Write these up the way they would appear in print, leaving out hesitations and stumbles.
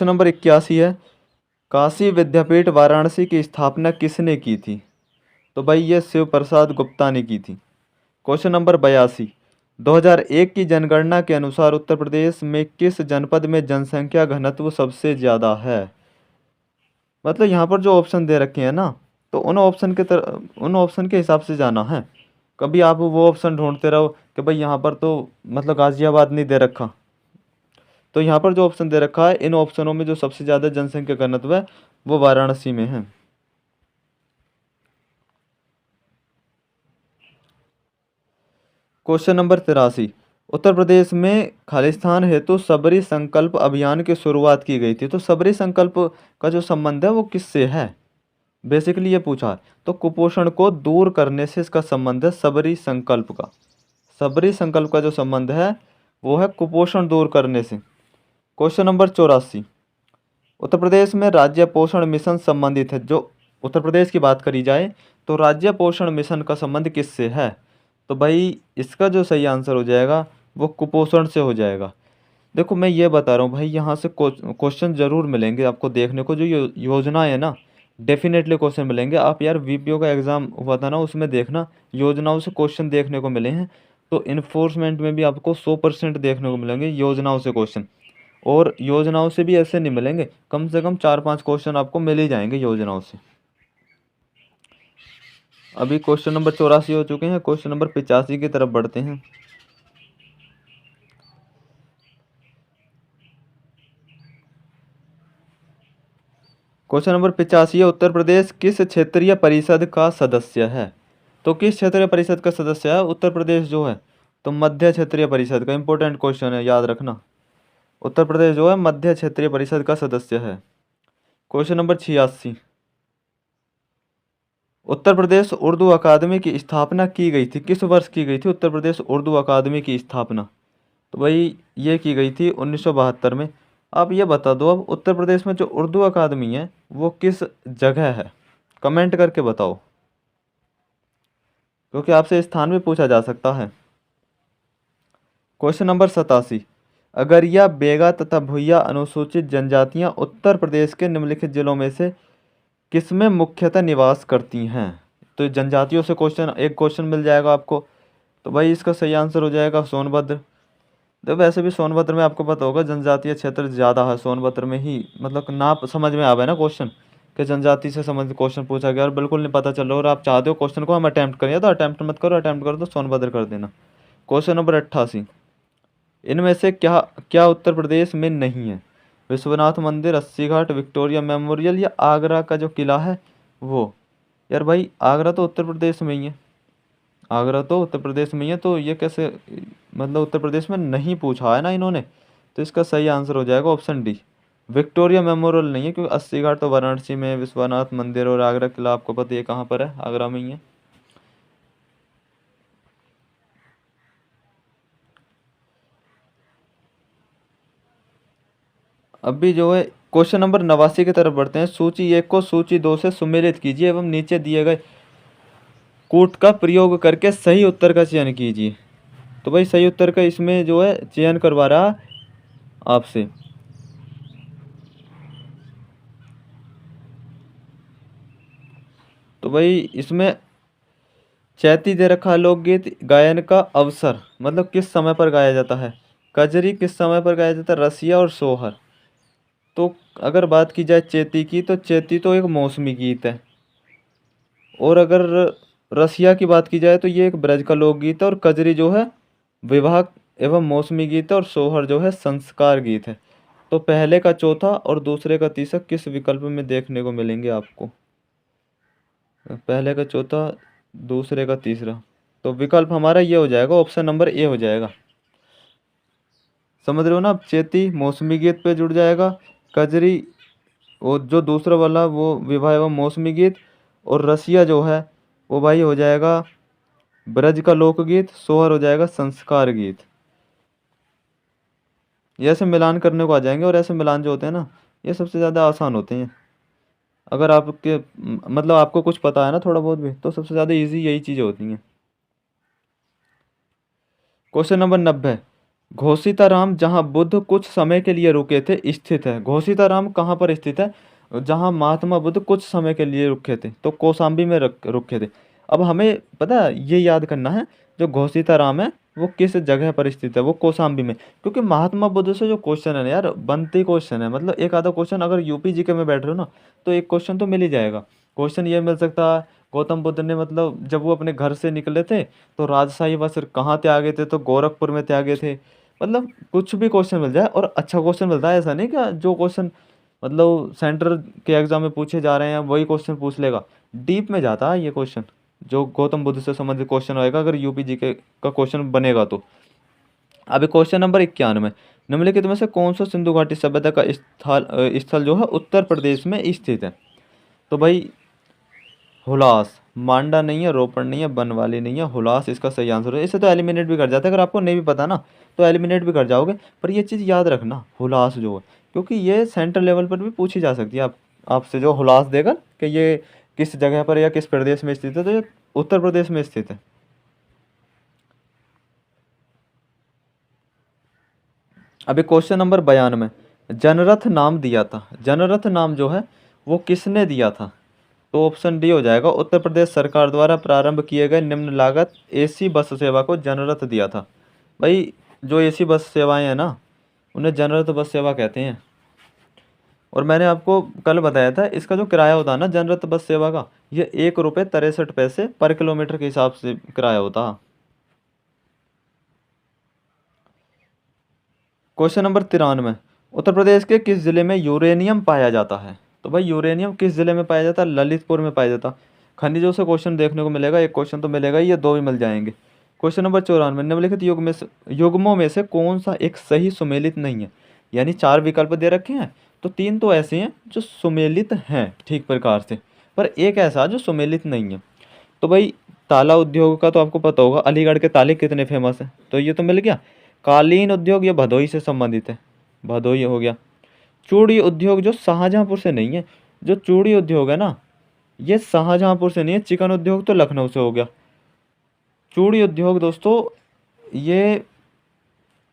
Question number 81 है, काशी विद्यापीठ वाराणसी की स्थापना किसने की थी? तो भाई ये शिव प्रसाद गुप्ता ने की थी। क्वेश्चन नंबर 82, 2001 की जनगणना के अनुसार उत्तर प्रदेश में किस जनपद में जनसंख्या घनत्व सबसे ज़्यादा है? मतलब यहाँ पर जो ऑप्शन दे रखे हैं ना, तो उन ऑप्शन के हिसाब से जाना है। कभी आप वो ऑप्शन ढूंढते रहो कि भाई यहाँ पर तो मतलब गाजियाबाद नहीं दे रखा, तो यहाँ पर जो ऑप्शन दे रखा है, इन ऑप्शनों में जो सबसे ज़्यादा जनसंख्या घनत्व है वो वाराणसी में है। क्वेश्चन नंबर 83, उत्तर प्रदेश में खालिस्तान हेतु सबरी संकल्प अभियान की शुरुआत की गई थी। तो सबरी संकल्प का जो संबंध है वो किससे है? बेसिकली ये पूछा है। तो कुपोषण को दूर करने से इसका संबंध है सबरी संकल्प का। सबरी संकल्प का जो संबंध है वो है कुपोषण दूर करने से। क्वेश्चन नंबर 84, उत्तर प्रदेश में राज्य पोषण मिशन संबंधित है। जो उत्तर प्रदेश की बात करी जाए तो राज्य पोषण मिशन का संबंध किससे है? तो भाई इसका जो सही आंसर हो जाएगा वो कुपोषण से हो जाएगा। देखो मैं ये बता रहा हूँ भाई, यहाँ से क्वेश्चन जरूर मिलेंगे आपको देखने को। जो योजना है ना, डेफिनेटली क्वेश्चन मिलेंगे। आप यार वीपीओ का एग्ज़ाम हुआ था ना, उसमें देखना योजनाओं से क्वेश्चन देखने को मिले हैं। तो इन्फोर्समेंट में भी आपको 100% देखने को मिलेंगे योजनाओं से क्वेश्चन। और योजनाओं से भी ऐसे नहीं मिलेंगे, कम से कम 4-5 क्वेश्चन आपको मिल ही जाएंगे योजनाओं से। अभी क्वेश्चन नंबर 84 हो चुके हैं, क्वेश्चन नंबर 85 की तरफ बढ़ते हैं। क्वेश्चन नंबर 85 है, उत्तर प्रदेश किस क्षेत्रीय परिषद का सदस्य है? तो किस क्षेत्रीय परिषद का सदस्य है उत्तर प्रदेश जो है? तो मध्य क्षेत्रीय परिषद का। इंपॉर्टेंट क्वेश्चन है, याद रखना। उत्तर प्रदेश जो है मध्य क्षेत्रीय परिषद का सदस्य है। क्वेश्चन नंबर 86, उत्तर प्रदेश उर्दू अकादमी की स्थापना की गई थी, किस वर्ष की गई थी उत्तर प्रदेश उर्दू अकादमी की स्थापना? तो भाई ये की गई थी 1972 में। आप ये बता दो अब, उत्तर प्रदेश में जो उर्दू अकादमी है वो किस जगह है? कमेंट करके बताओ, क्योंकि आपसे स्थान भी पूछा जा सकता है। क्वेश्चन नंबर 87, अगरिया, बेगा तथा भुइयां अनुसूचित जनजातियां उत्तर प्रदेश के निम्नलिखित जिलों में से किसमें मुख्यतः निवास करती हैं? तो जनजातियों से एक क्वेश्चन मिल जाएगा आपको। तो भाई इसका सही आंसर हो जाएगा सोनभद्र। तो वैसे भी सोनभद्र में आपको पता होगा जनजातीय क्षेत्र ज़्यादा है सोनभद्र में ही, मतलब ना समझ में आवे ना क्वेश्चन कि जनजाति से संबंधित क्वेश्चन पूछा गया और बिल्कुल नहीं पता चल रहा और आप चाहते हो क्वेश्चन को हम अटैम्प्ट करें, तो अटैम्प्ट मत करो, अटैम्प्ट करो तो सोनभद्र कर देना। क्वेश्चन नंबर 88, इनमें से क्या क्या उत्तर प्रदेश में नहीं है? विश्वनाथ मंदिर, अस्सी घाट, विक्टोरिया मेमोरियल या आगरा का जो किला है वो? यार भाई आगरा तो उत्तर प्रदेश में ही है, आगरा तो उत्तर प्रदेश में ही है, तो ये कैसे मतलब उत्तर प्रदेश में नहीं पूछा है ना इन्होंने। तो इसका सही आंसर हो जाएगा ऑप्शन डी, विक्टोरिया मेमोरियल नहीं है, क्योंकि अस्सी घाट तो वाराणसी में है, विश्वनाथ मंदिर और आगरा किला आपको पता है कहाँ पर है, आगरा में ही है। अभी जो है क्वेश्चन नंबर 89 की तरफ बढ़ते हैं। सूची 1 को सूची 2 से सुमेलित कीजिए एवं नीचे दिए गए कूट का प्रयोग करके सही उत्तर का चयन कीजिए। तो भाई सही उत्तर का इसमें जो है चयन करवा रहा आपसे। तो भाई इसमें चैती दे रखा है, लोकगीत गायन का अवसर मतलब किस समय पर गाया जाता है? कजरी किस समय पर गाया जाता है? रसिया और सोहर। तो अगर बात की जाए चैती की, तो चैती तो एक मौसमी गीत है। और अगर रसिया की बात की जाए तो ये एक ब्रज का लोकगीत है। और कजरी जो है विवाह एवं मौसमी गीत है। और सोहर जो है संस्कार गीत है। तो पहले का चौथा और दूसरे का तीसरा किस विकल्प में देखने को मिलेंगे आपको? पहले का चौथा, दूसरे का तीसरा। तो विकल्प हमारा ये हो जाएगा, ऑप्शन नंबर ए हो जाएगा। समझ रहे हो ना? अब चैती मौसमी गीत पे जुड़ जाएगा, कजरी वो जो दूसरा वाला वो विवाह एवं मौसमी गीत, और रसिया जो है वो भाई हो जाएगा ब्रज का लोकगीत, सोहर हो जाएगा संस्कार गीत। ये ऐसे मिलान करने को आ जाएंगे, और ऐसे मिलान जो होते हैं ना ये सबसे ज़्यादा आसान होते हैं। अगर आपके मतलब आपको कुछ पता है ना थोड़ा बहुत भी, तो सबसे ज़्यादा इजी यही चीज़ें होती हैं। क्वेश्चन नंबर 90, घोषिताराम जहाँ बुद्ध कुछ समय के लिए रुके थे स्थित है। घोषिताराम कहाँ पर स्थित है? जहाँ महात्मा बुद्ध कुछ समय के लिए रुके थे, तो कौशाम्बी में रुके थे। अब हमें पता है ये याद करना है, जो घोषिताराम है वो किस जगह पर स्थित है, वो कौशाम्बी में। क्योंकि महात्मा बुद्ध से जो क्वेश्चन है ना यार, बनते क्वेश्चन है, मतलब एक आधा क्वेश्चन अगर यूपी जीके में बैठ रहे हो ना, तो एक क्वेश्चन तो मिल ही जाएगा। क्वेश्चन ये मिल सकता है, गौतम बुद्ध ने मतलब जब वो अपने घर से निकले थे तो राजशाही वस्त्र कहाँ त्यागे थे, तो गोरखपुर में त्यागे थे। मतलब कुछ भी क्वेश्चन मिल जाए और अच्छा क्वेश्चन मिलता है, ऐसा नहीं क्या जो क्वेश्चन मतलब सेंटर के एग्जाम में पूछे जा रहे हैं वही क्वेश्चन पूछ लेगा। डीप में जाता है ये क्वेश्चन, जो गौतम बुद्ध से संबंधित क्वेश्चन होएगा अगर यूपी जीके का क्वेश्चन बनेगा तो। अभी क्वेश्चन नंबर 91 निम्नलिखित में से कौन सा सिंधु घाटी सभ्यता का स्थल जो है उत्तर प्रदेश में स्थित है? तो भाई हुलास, मांडा नहीं है, रोपड़ नहीं है, बनवाली नहीं है, हुलास इसका सही आंसर है। इसे तो एलिमिनेट भी कर जाते हैं, अगर आपको नहीं भी पता ना तो एलिमिनेट भी कर जाओगे, पर ये चीज़ याद रखना हुलास जो है, क्योंकि ये सेंट्रल लेवल पर भी पूछी जा सकती है। आप आपसे जो हुलास देगा कि ये किस जगह पर या किस प्रदेश में स्थित है, तो ये उत्तर प्रदेश में स्थित है। अभी क्वेश्चन नंबर 92 जनरथ नाम दिया था, जनरथ नाम जो है वो किसने दिया था? तो ऑप्शन डी हो जाएगा, उत्तर प्रदेश सरकार द्वारा प्रारंभ किए गए निम्न लागत एसी बस सेवा को जनरथ दिया था। भाई जो एसी बस सेवाएं हैं ना, उन्हें जनरथ बस सेवा कहते हैं। और मैंने आपको कल बताया था इसका जो किराया होता है ना जनरथ बस सेवा का, ये 1 रुपये 63 पैसे पर किलोमीटर के हिसाब से किराया होता है। क्वेश्चन नंबर 93 उत्तर प्रदेश के किस जिले में यूरेनियम पाया जाता है? तो भाई यूरेनियम किस जिले में पाया जाता है? ललितपुर में पाया जाता। खनिजों से क्वेश्चन देखने को मिलेगा, एक क्वेश्चन तो मिलेगा ही, ये दो भी मिल जाएंगे। क्वेश्चन नंबर 94 निम्नलिखित युग्मों में से कौन सा एक सही सुमेलित नहीं है? यानी 4 विकल्प दे रखे हैं, तो 3 तो ऐसे हैं जो सुमेलित हैं ठीक प्रकार से, पर एक ऐसा जो सुमेलित नहीं है। तो भाई ताला उद्योग का तो आपको पता होगा, अलीगढ़ के ताले कितने फेमस हैं, तो ये तो मिल गया। कालीन उद्योग ये भदोई से संबंधित है, भदोई हो गया। चूड़ी उद्योग जो शाहजहांपुर से नहीं है, जो चूड़ी उद्योग है ना ये शाहजहांपुर से नहीं है। चिकन उद्योग तो लखनऊ से हो गया। चूड़ी उद्योग दोस्तों ये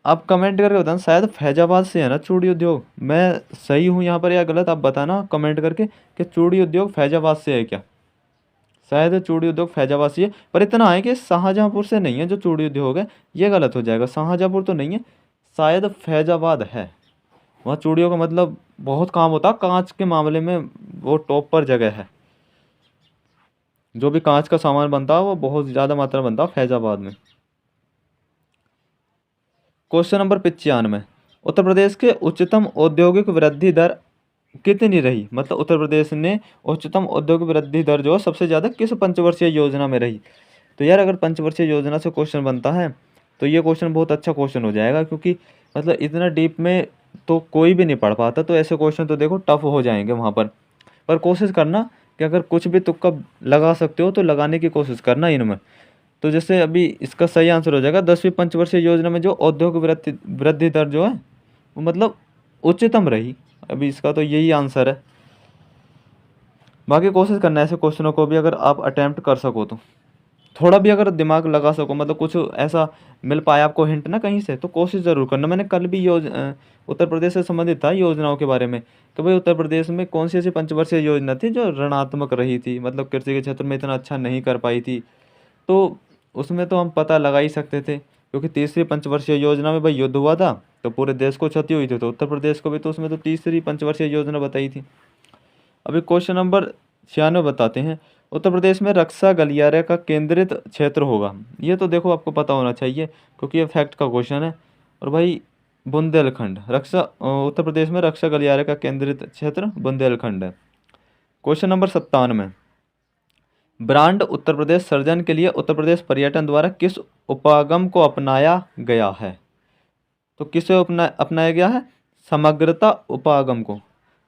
आप कमेंट करके बताना, शायद फैजाबाद से है ना चूड़ी उद्योग। मैं सही हूँ यहाँ पर या गलत, आप बताना कमेंट करके कि चूड़ी उद्योग फैजाबाद से है क्या। शायद चूड़ी उद्योग फैजाबाद से है, पर इतना है कि शाहजहांपुर से नहीं है जो चूड़ी उद्योग है, ये गलत हो जाएगा। शाहजहांपुर तो नहीं है, शायद फैजाबाद है। वहाँ चूड़ियों का मतलब बहुत काम होता है, कांच के मामले में वो टॉप पर जगह है। जो भी कांच का सामान बनता है वो बहुत ज़्यादा मात्रा में बनता है फैजाबाद में। क्वेश्चन नंबर 95 उत्तर प्रदेश के उच्चतम औद्योगिक वृद्धि दर कितनी रही? मतलब उत्तर प्रदेश ने उच्चतम औद्योगिक वृद्धि दर जो है सबसे ज़्यादा किस पंचवर्षीय योजना में रही? तो यार अगर पंचवर्षीय योजना से क्वेश्चन बनता है तो ये क्वेश्चन बहुत अच्छा क्वेश्चन हो जाएगा, क्योंकि मतलब इतना डीप में तो कोई भी नहीं पढ़ पाता, तो ऐसे क्वेश्चन तो देखो टफ हो जाएंगे वहाँ पर कोशिश करना कि अगर कुछ भी तुक्का लगा सकते हो तो लगाने की कोशिश करना इनमें। तो जैसे अभी इसका सही आंसर हो जाएगा 10वीं पंचवर्षीय योजना में जो औद्योगिक वृद्धि वृद्धि दर जो है वो मतलब उच्चतम रही। अभी इसका तो यही आंसर है। बाकी कोशिश करना है ऐसे क्वेश्चनों को भी अगर आप अटेम्प्ट कर सको तो, थोड़ा भी अगर दिमाग लगा सको, मतलब कुछ ऐसा मिल पाया आपको हिंट ना कहीं से, तो कोशिश ज़रूर करना। मैंने कल भी उत्तर प्रदेश से संबंधित था योजनाओं के बारे में कि भाई उत्तर प्रदेश में कौन सी ऐसी पंचवर्षीय योजना थी जो ऋणात्मक रही थी, मतलब कृषि के क्षेत्र में इतना अच्छा नहीं कर पाई थी। तो उसमें तो हम पता लगा ही सकते थे, क्योंकि तीसरी पंचवर्षीय योजना में भाई युद्ध हुआ था तो पूरे देश को क्षति हुई थी, तो उत्तर प्रदेश को भी तो उसमें तो तीसरी पंचवर्षीय योजना बताई थी। अभी क्वेश्चन नंबर 96 बताते हैं। उत्तर प्रदेश में रक्षा गलियारे का केंद्रित क्षेत्र होगा, ये तो देखो आपको पता होना चाहिए क्योंकि ये फैक्ट का क्वेश्चन है। और भाई बुंदेलखंड रक्षा उत्तर प्रदेश में रक्षा गलियारे का केंद्रित क्षेत्र बुंदेलखंड है। Question number 97 brand Uttar Pradesh सृजन के लिए उत्तर प्रदेश पर्यटन द्वारा किस उपागम को अपनाया गया है? तो किसे अपनाया गया है? समग्रता उपागम को।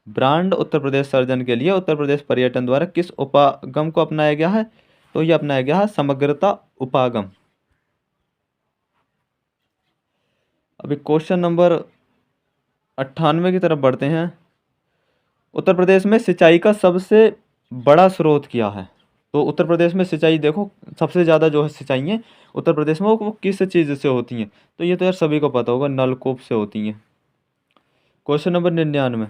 ब्रांड उत्तर प्रदेश सर्जन के लिए उत्तर प्रदेश पर्यटन द्वारा किस उपागम को अपनाया गया है? तो ये अपनाया गया है समग्रता उपागम। अभी क्वेश्चन नंबर 98 की तरफ बढ़ते हैं। उत्तर प्रदेश में सिंचाई का सबसे बड़ा स्रोत क्या है? तो उत्तर प्रदेश में सिंचाई देखो सबसे ज़्यादा जो है सिंचाई है उत्तर प्रदेश में वो किस चीज़ से होती हैं, तो ये तो यार सभी को पता होगा, नलकूप से होती हैं। क्वेश्चन नंबर 99,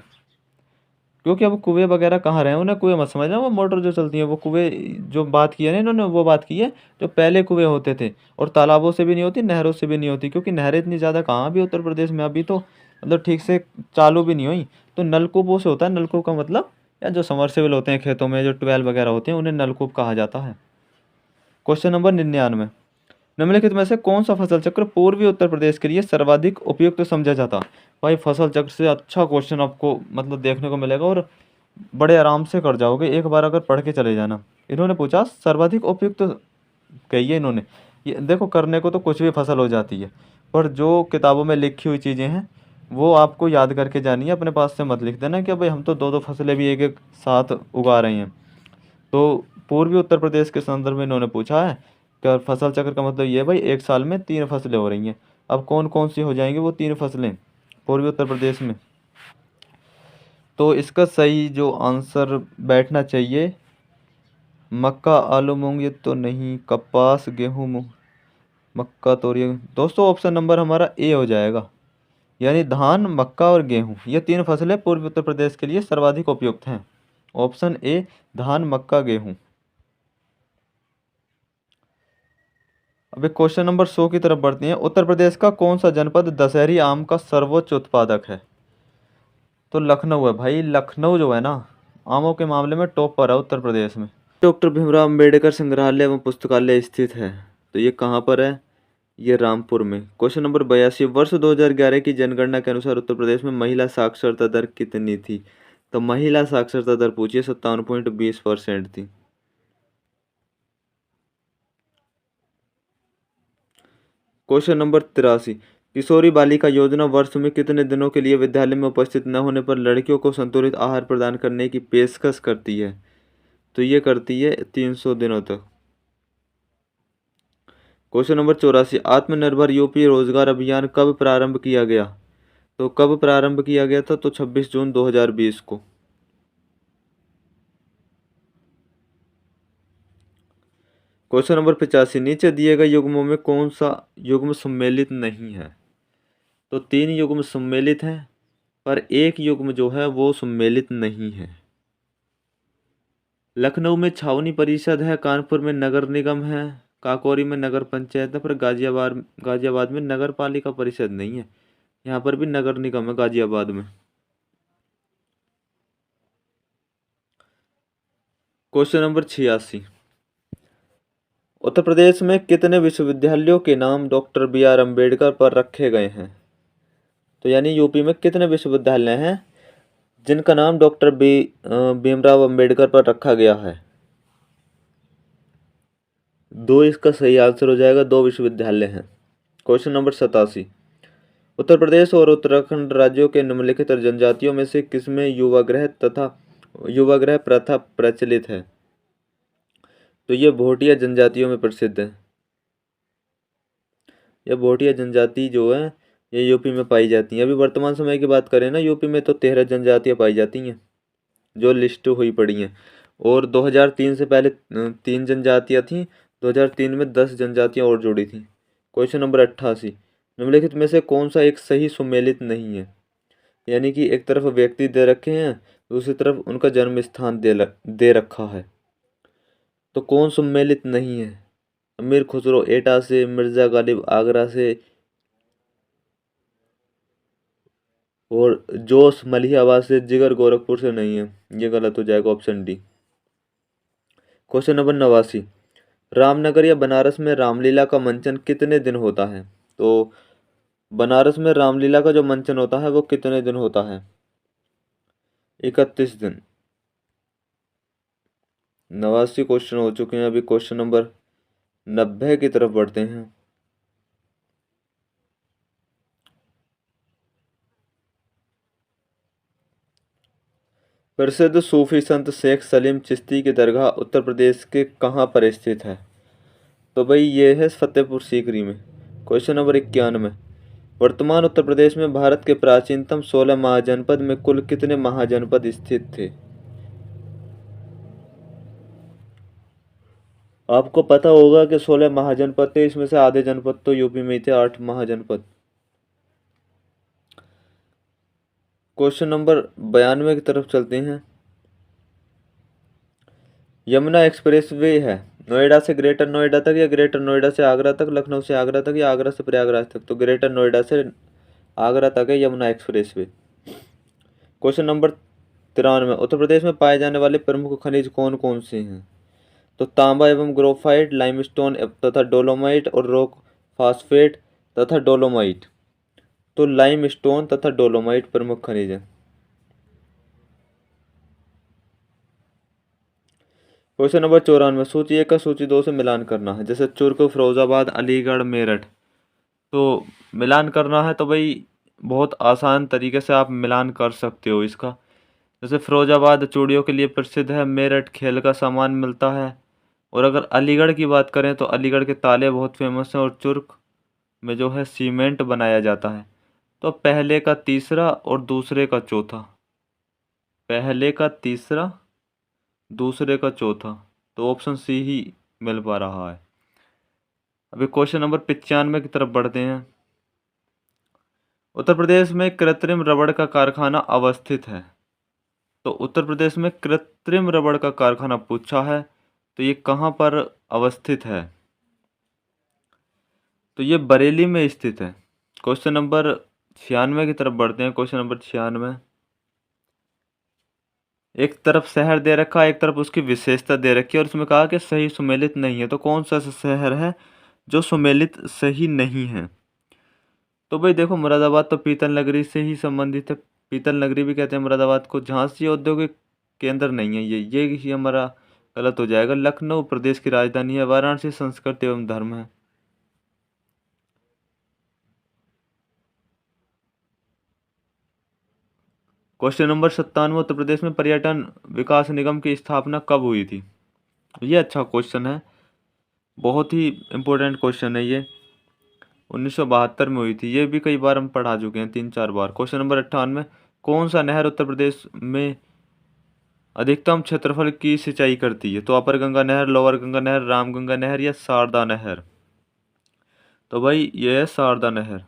क्योंकि अब कुएं वगैरह कहाँ रहे, उन्हें कुएं मत समझना, वो मोटर जो चलती है वो कुएं, जो बात की है ना इन्होंने वो बात की है जो पहले कुएं होते थे, और तालाबों से भी नहीं होती, नहरों से भी नहीं होती, क्योंकि नहरें इतनी ज़्यादा कहाँ भी उत्तर प्रदेश में अभी तो मतलब ठीक से चालू भी नहीं हुई। तो नलकूपों से होता है, नलकूप का मतलब या जो समरसेबल होते हैं खेतों में, जो ट्वेल वगैरह होते हैं, उन्हें नलकूप कहा जाता है। क्वेश्चन नंबर 99, निम्नलिखित में से कौन सा फसल चक्र पूर्वी उत्तर प्रदेश के लिए सर्वाधिक उपयुक्त समझा जाता। भाई फसल चक्र से अच्छा क्वेश्चन आपको मतलब देखने को मिलेगा, और बड़े आराम से कर जाओगे एक बार अगर पढ़ के चले जाना। इन्होंने पूछा सर्वाधिक उपयुक्त कही है इन्होंने, ये देखो करने को तो कुछ भी फसल हो जाती है, पर जो किताबों में लिखी हुई चीज़ें हैं वो आपको याद करके जानी है, अपने पास से मत लिख देना कि भाई हम तो दो दो फसलें भी एक एक साथ उगा रहे हैं। तो पूर्वी उत्तर प्रदेश के संदर्भ में इन्होंने पूछा है कि फसल चक्र का मतलब ये है भाई एक साल में 3 फसलें हो रही हैं। अब कौन कौन सी हो जाएंगी वो 3 फसलें पूर्वी उत्तर प्रदेश में। तो इसका सही जो आंसर बैठना चाहिए मक्का आलू मूंग, ये तो नहीं, कपास गेहूँ मूंग, मक्का तोरिया, दोस्तों ऑप्शन नंबर हमारा ए हो जाएगा, यानी धान मक्का और गेहूँ, ये 3 फसलें पूर्वी उत्तर प्रदेश के लिए सर्वाधिक उपयुक्त हैं। ऑप्शन ए धान मक्का गेहूँ। अब एक क्वेश्चन नंबर 100 की तरफ बढ़ते हैं। उत्तर प्रदेश का कौन सा जनपद दशहरी आम का सर्वोच्च उत्पादक है। तो लखनऊ है भाई, लखनऊ जो है ना आमों के मामले में टॉप पर है उत्तर प्रदेश में। डॉक्टर भीमराव अम्बेडकर संग्रहालय एवं पुस्तकालय स्थित है, तो ये कहाँ पर है, ये रामपुर में। क्वेश्चन नंबर 82, वर्ष 2011 की जनगणना के अनुसार उत्तर प्रदेश में महिला साक्षरता दर कितनी थी। तो महिला साक्षरता दर पूछिए 57.20% थी। क्वेश्चन नंबर 83, किशोरी बालिका योजना वर्ष में कितने दिनों के लिए विद्यालय में उपस्थित न होने पर लड़कियों को संतुलित आहार प्रदान करने की पेशकश करती है। तो ये करती है 300 दिनों तक। क्वेश्चन नंबर 84, आत्मनिर्भर यूपी रोजगार अभियान कब प्रारंभ किया गया। तो कब प्रारंभ किया गया था, तो 26 जून 2020 को। क्वेश्चन नंबर 85, नीचे दिए गए युग्मों में कौन सा युग्म सम्मिलित नहीं है। तो 3 युग्म सम्मिलित हैं, पर एक युग्म जो है वो सम्मिलित नहीं है। लखनऊ में छावनी परिषद है, कानपुर में नगर निगम है, काकोरी में नगर पंचायत है, पर गाजियाबाद में नगर पालिका परिषद नहीं है। यहाँ पर भी नगर निगम है गाजियाबाद में। क्वेश्चन नंबर 86, उत्तर प्रदेश में कितने विश्वविद्यालयों के नाम डॉक्टर बी आर अम्बेडकर पर रखे गए हैं। तो यानी यूपी में कितने विश्वविद्यालय हैं जिनका नाम डॉक्टर भीमराव अम्बेडकर पर रखा गया है। 2 इसका सही आंसर हो जाएगा, 2 विश्वविद्यालय हैं। क्वेश्चन नंबर 87, उत्तर प्रदेश और उत्तराखंड राज्यों के निम्नलिखित जनजातियों में से किसमें युवागृह प्रथा प्रचलित है। तो ये भोटिया जनजातियों में प्रसिद्ध है। यह भोटिया जनजाति जो है ये यूपी में पाई जाती हैं। अभी वर्तमान समय की बात करें ना, यूपी में तो 13 जनजातियाँ पाई जाती हैं जो लिस्ट हुई पड़ी हैं, और 2003 से पहले 3 जनजातियाँ थीं, 2003 में 10 जनजातियाँ और जोड़ी थीं। क्वेश्चन नंबर 88, निम्नलिखित में से कौन सा एक सही सुमेलित नहीं है। यानी कि एक तरफ व्यक्ति दे रखे हैं, दूसरी तरफ उनका जन्म स्थान दे रखा है, तो कौन सम्मिलित नहीं है। अमीर खुसरो एटा से, मिर्जा गालिब आगरा से, और जोश मलिहाबाद से, जिगर गोरखपुर से नहीं है। ये गलत हो जाएगा, option D. Question number 89, Ramnagar या बनारस में रामलीला का मंचन कितने दिन होता है। तो बनारस में रामलीला का जो मंचन होता है वो कितने दिन होता है, 31 दिन। 89 क्वेश्चन हो चुके हैं, अभी क्वेश्चन नंबर 90 की तरफ बढ़ते हैं। प्रसिद्ध सूफी संत शेख सलीम चिश्ती की दरगाह उत्तर प्रदेश के कहाँ पर स्थित है। तो भाई ये है फतेहपुर सीकरी में। क्वेश्चन नंबर 91, वर्तमान उत्तर प्रदेश में भारत के प्राचीनतम 16 महाजनपद में कुल कितने महाजनपद स्थित थे। आपको पता होगा कि 16 महाजनपद थे, इसमें से आधे जनपद तो यूपी में ही थे, 8 महाजनपद। क्वेश्चन नंबर 92 की तरफ चलते हैं। यमुना एक्सप्रेस वे है नोएडा से ग्रेटर नोएडा तक या ग्रेटर नोएडा से आगरा तक, लखनऊ से आगरा तक या आगरा से प्रयागराज तक? तो ग्रेटर नोएडा से आगरा तक है Yamuna express way. Question number 93, Uttar Pradesh में पाए जाने वाले प्रमुख खनिज कौन कौन से हैं? तो तांबा एवं ग्रोफाइट, लाइमस्टोन तथा डोलोमाइट और रॉक फास्फेट तथा डोलोमाइट। तो लाइमस्टोन तथा डोलोमाइट प्रमुख खनिज हैं। क्वेश्चन नंबर 94, सूची 1 का सूची 2 से मिलान करना है। जैसे चुर्क, फिरोजाबाद, अलीगढ़, मेरठ। तो मिलान करना है तो भाई बहुत आसान तरीके से आप मिलान कर सकते हो इसका। जैसे फिरोजाबाद चूड़ियों के लिए प्रसिद्ध है, मेरठ खेल का सामान मिलता है, और अगर अलीगढ़ की बात करें तो अलीगढ़ के ताले बहुत फेमस हैं, और चुर्क में जो है सीमेंट बनाया जाता है। तो पहले का तीसरा और दूसरे का चौथा, पहले का तीसरा दूसरे का चौथा, तो ऑप्शन सी ही मिल पा रहा है। अभी क्वेश्चन नंबर 95 की तरफ बढ़ते हैं। उत्तर प्रदेश में कृत्रिम रबड़ का कारखाना अवस्थित है। तो उत्तर प्रदेश में कृत्रिम रबड़ का कारखाना पूछा है, तो ये कहाँ पर अवस्थित है? तो ये बरेली में स्थित है। क्वेश्चन नंबर 96 की तरफ बढ़ते हैं। क्वेश्चन नंबर 96, एक तरफ शहर दे रखा है, एक तरफ उसकी विशेषता दे रखी है, और उसमें कहा कि सही सुमेलित नहीं है। तो कौन सा शहर है जो सुमेलित सही नहीं है? तो भाई देखो, मुरादाबाद तो पीतल नगरी से ही संबंधित है, पीतल नगरी भी कहते हैं मुरादाबाद को। झांसी औद्योगिक केंद्र नहीं है, ये ही हमारा गलत हो जाएगा। लखनऊ प्रदेश की राजधानी है। वाराणसी संस्कृति एवं धर्म है। क्वेश्चन नंबर 97, उत्तर प्रदेश में पर्यटन विकास निगम की स्थापना कब हुई थी? ये अच्छा क्वेश्चन है, बहुत ही इम्पोर्टेंट क्वेश्चन है ये। 1972 में हुई थी। ये भी कई बार हम पढ़ा चुके हैं, 3-4 बार। क्वेश्चन नंबर 98, कौन सा नहर उत्तर प्रदेश में अधिकतम क्षेत्रफल की सिंचाई करती है? तो अपर गंगा नहर, लोअर गंगा नहर, रामगंगा नहर या शारदा नहर? तो भाई ये है शारदा नहर।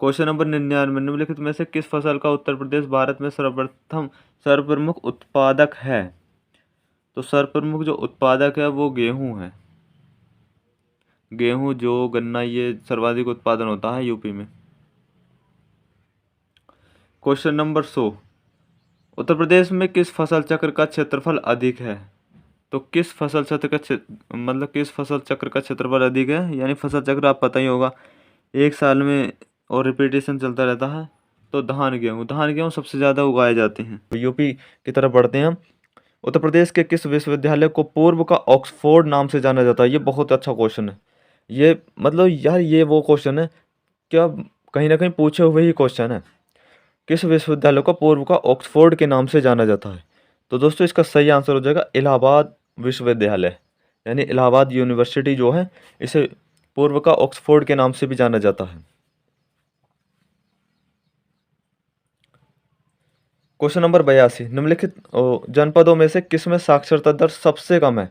क्वेश्चन नंबर 99, निम्नलिखित में से किस फसल का उत्तर प्रदेश भारत में सर्वप्रमुख उत्पादक है? तो सर्वप्रमुख जो उत्पादक है वो गेहूं है। गेहूं, जो गन्ना, ये सर्वाधिक उत्पादन होता है यूपी में। क्वेश्चन नंबर 100, उत्तर प्रदेश में किस फसल चक्र का क्षेत्रफल अधिक है? तो किस फसल चक्र का किस फसल चक्र का क्षेत्रफल अधिक है? यानी फसल चक्र आप पता ही होगा, एक साल में और रिपीटेशन चलता रहता है। तो धान गेहूँ सबसे ज़्यादा उगाए जाते हैं। यूपी की तरफ बढ़ते हैं हम। उत्तर प्रदेश के किस विश्वविद्यालय को पूर्व का ऑक्सफोर्ड नाम से जाना जाता है? ये बहुत अच्छा क्वेश्चन है। ये मतलब यार ये वो क्वेश्चन है क्या, कहीं ना कहीं पूछे हुए ही क्वेश्चन है। किस विश्वविद्यालय को पूर्व का ऑक्सफोर्ड के नाम से जाना जाता है? तो दोस्तों इसका सही आंसर हो जाएगा इलाहाबाद विश्वविद्यालय, यानी इलाहाबाद यूनिवर्सिटी जो है, इसे पूर्व का ऑक्सफोर्ड के नाम से भी जाना जाता है। क्वेश्चन नंबर 82, निम्नलिखित जनपदों में से किसमें साक्षरता दर सबसे कम है?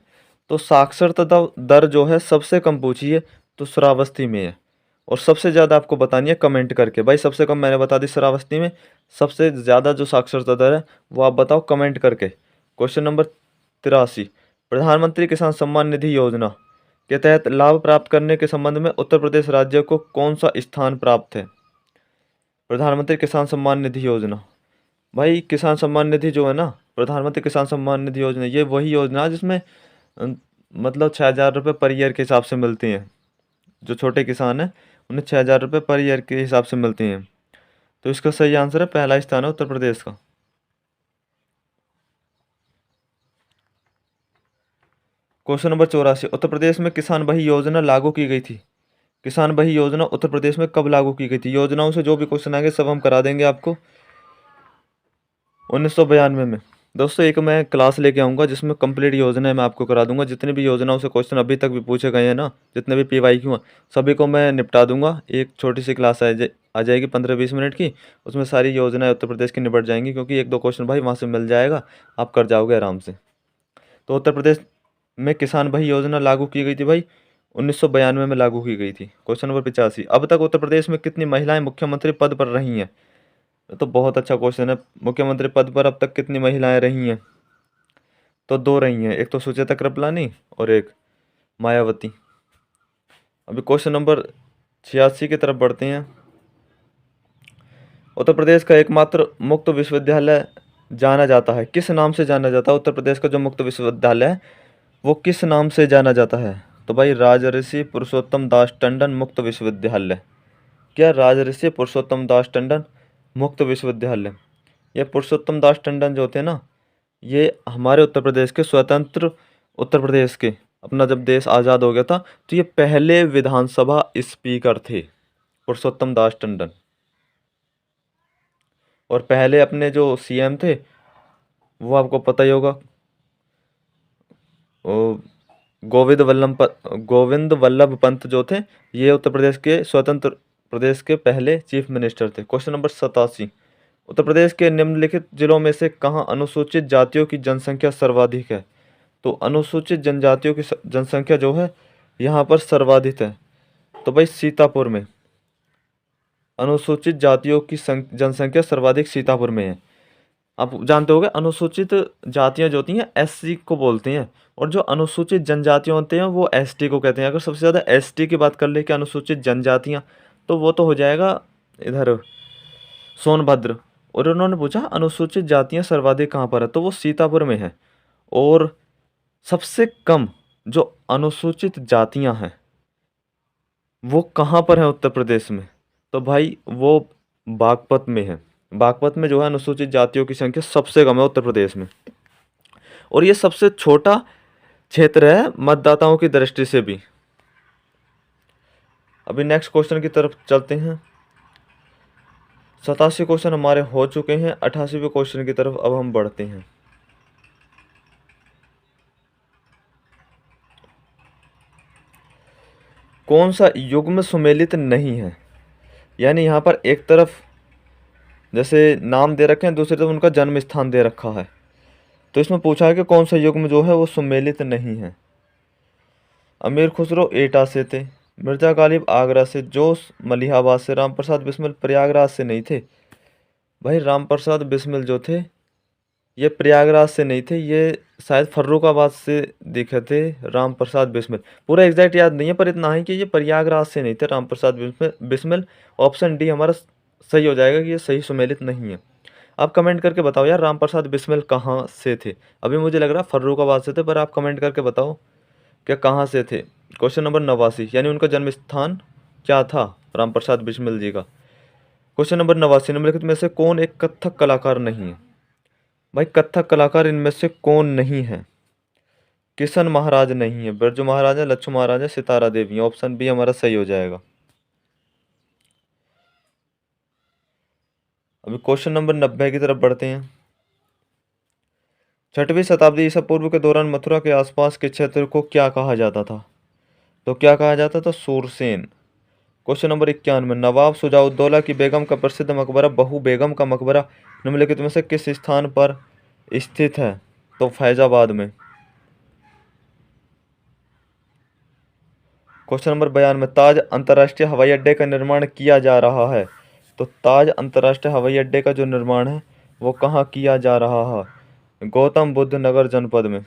तो साक्षरता दर जो है सबसे कम पूछी है तो श्रावस्ती में है, और सबसे ज़्यादा आपको बतानी है कमेंट करके। भाई सबसे कम मैंने बता दी श्रावस्ती में, सबसे ज़्यादा जो साक्षरता दर है वो आप बताओ कमेंट करके। क्वेश्चन नंबर 83, प्रधानमंत्री किसान सम्मान निधि योजना के तहत लाभ प्राप्त करने के संबंध में उत्तर प्रदेश राज्य को कौन सा स्थान प्राप्त है? प्रधानमंत्री किसान सम्मान निधि योजना, भाई किसान सम्मान निधि जो है ना, प्रधानमंत्री किसान सम्मान निधि योजना, ये वही योजना है जिसमें मतलब 6,000 रुपये पर ईयर के हिसाब से मिलती हैं। जो छोटे किसान हैं उन्हें 6,000 रुपये पर ईयर के हिसाब से मिलती हैं। तो इसका सही आंसर है, पहला स्थान है उत्तर प्रदेश का। क्वेश्चन नंबर 84, उत्तर प्रदेश में किसान बही योजना लागू की गई थी। किसान बही योजना उत्तर प्रदेश में कब लागू की गई थी? योजनाओं से जो भी क्वेश्चन आएंगे सब हम करा देंगे आपको। 1992 में। दोस्तों एक मैं क्लास लेके आऊँगा जिसमें कंप्लीट योजनाएं मैं आपको करा दूंगा। जितने भी योजनाओं से क्वेश्चन अभी तक भी पूछे गए हैं ना, जितने भी PYQ हैं, सभी को मैं निपटा दूंगा। एक छोटी सी क्लास आ जाएगी 15-20 मिनट की, उसमें सारी योजनाएं उत्तर प्रदेश की निपट जाएंगी, क्योंकि 1-2 क्वेश्चन भाई वहाँ से मिल जाएगा, आप कर जाओगे आराम से। तो उत्तर प्रदेश में किसान भाई योजना लागू की गई थी भाई 1992 में लागू की गई थी। क्वेश्चन नंबर 85, अब तक उत्तर प्रदेश में कितनी महिलाएं मुख्यमंत्री पद पर रही हैं? ये तो बहुत अच्छा क्वेश्चन है। मुख्यमंत्री पद पर अब तक कितनी महिलाएं रही हैं? तो 2 रही हैं, एक तो सुचेता कृपलानी और एक मायावती। अभी क्वेश्चन नंबर 86 की तरफ बढ़ते हैं। उत्तर प्रदेश का एकमात्र मुक्त विश्वविद्यालय जाना जाता है, किस नाम से जाना जाता है? उत्तर प्रदेश का जो मुक्त विश्वविद्यालय है वो किस नाम से जाना जाता है? तो भाई राजर्षि पुरुषोत्तम दास टंडन मुक्त विश्वविद्यालय। क्या? राजर्षि पुरुषोत्तम दास टंडन मुक्त विश्वविद्यालय। ये पुरुषोत्तम दास टंडन जो थे ना, ये हमारे उत्तर प्रदेश के स्वतंत्र उत्तर प्रदेश के, अपना जब देश आज़ाद हो गया था तो ये पहले विधानसभा स्पीकर थे पुरुषोत्तम दास टंडन। और पहले अपने जो सीएम थे वो आपको पता ही होगा, वो गोविंद वल्लभ पंत जो थे, ये उत्तर प्रदेश के स्वतंत्र प्रदेश के पहले चीफ मिनिस्टर थे। क्वेश्चन नंबर 87, उत्तर प्रदेश के निम्नलिखित जिलों में से कहाँ अनुसूचित जातियों की जनसंख्या सर्वाधिक है? तो अनुसूचित जनजातियों की जनसंख्या जो है यहाँ पर सर्वाधिक है, तो भाई सीतापुर में अनुसूचित जातियों की जनसंख्या सर्वाधिक सीतापुर में है। आप जानते होंगे अनुसूचित जातियां जो होती हैं एससी को बोलते हैं, और जो अनुसूचित जनजातियां होते हैं वो एसटी को कहते हैं। अगर सबसे ज़्यादा एसटी की बात कर ले कि अनुसूचित जनजातियां, तो वो तो हो जाएगा इधर सोनभद्र। और उन्होंने पूछा अनुसूचित जातियां सर्वाधिक कहाँ पर है, तो वो सीतापुर में है। और सबसे कम जो अनुसूचित जातियां हैं वो कहाँ पर है उत्तर प्रदेश में? तो भाई वो बागपत में है। बागपत में जो है अनुसूचित जातियों की संख्या सबसे कम है उत्तर प्रदेश में, और ये सबसे छोटा क्षेत्र है मतदाताओं की दृष्टि से भी। अभी नेक्स्ट क्वेश्चन की तरफ चलते हैं। 87 क्वेश्चन हमारे हो चुके हैं, 88वें क्वेश्चन की तरफ अब हम बढ़ते हैं। कौन सा युग्म सुमेलित नहीं है? यानी यहाँ पर एक तरफ जैसे नाम दे रखे हैं, दूसरी तरफ उनका जन्म स्थान दे रखा है, तो इसमें पूछा है कि कौन सा युग्म जो है वो सुमेलित नहीं है। अमीर खुसरो एटा से थे, मिर्जा गालिब आगरा से, जोश मलिहाबाद से, राम प्रसाद बिस्मिल प्रयागराज से नहीं थे। भाई राम प्रसाद बिस्मिल जो थे ये प्रयागराज से नहीं थे, ये शायद फर्रुखाबाद से दिखे थे राम प्रसाद बिस्मिल। पूरा एग्जैक्ट याद नहीं है, पर इतना है कि ये प्रयागराज से नहीं थे राम प्रसाद बिस्मिल। ऑप्शन डी हमारा सही हो जाएगा कि ये सही सुमेलित नहीं है। आप कमेंट करके बताओ यार राम प्रसाद बिस्मिल कहाँ से थे? अभी मुझे लग रहा है फर्रुखाबाद से थे, पर आप कमेंट करके बताओ क्या कहाँ से थे। क्वेश्चन नंबर 89, यानी उनका जन्म स्थान क्या था राम प्रसाद बिस्मिल जी का? क्वेश्चन नंबर 89, निम्नलिखित में से कौन एक कथक कलाकार नहीं है? भाई कथक कलाकार इनमें से कौन नहीं है? किशन महाराज नहीं है, बिरजू महाराज है, लच्छू महाराज है, सितारा देवी है। ऑप्शन बी हमारा सही हो जाएगा। अभी क्वेश्चन नंबर 90 की तरफ बढ़ते हैं। 6वीं शताब्दी ईसा पूर्व के दौरान मथुरा के आसपास के क्षेत्र को क्या कहा जाता था? तो क्या कहा जाता था? सूरसेन। क्वेश्चन नंबर 91, नवाब शुजाउद्दौला की बेगम का प्रसिद्ध मकबरा बहू बेगम का मकबरा निम्नलिखित में से किस स्थान पर स्थित है? तो फैजाबाद में। क्वेश्चन नंबर 92, ताज अंतर्राष्ट्रीय हवाई अड्डे का निर्माण किया जा रहा है। तो ताज अंतर्राष्ट्रीय हवाई अड्डे का जो निर्माण है वो कहाँ किया जा रहा है? गौतम बुद्ध नगर जनपद में।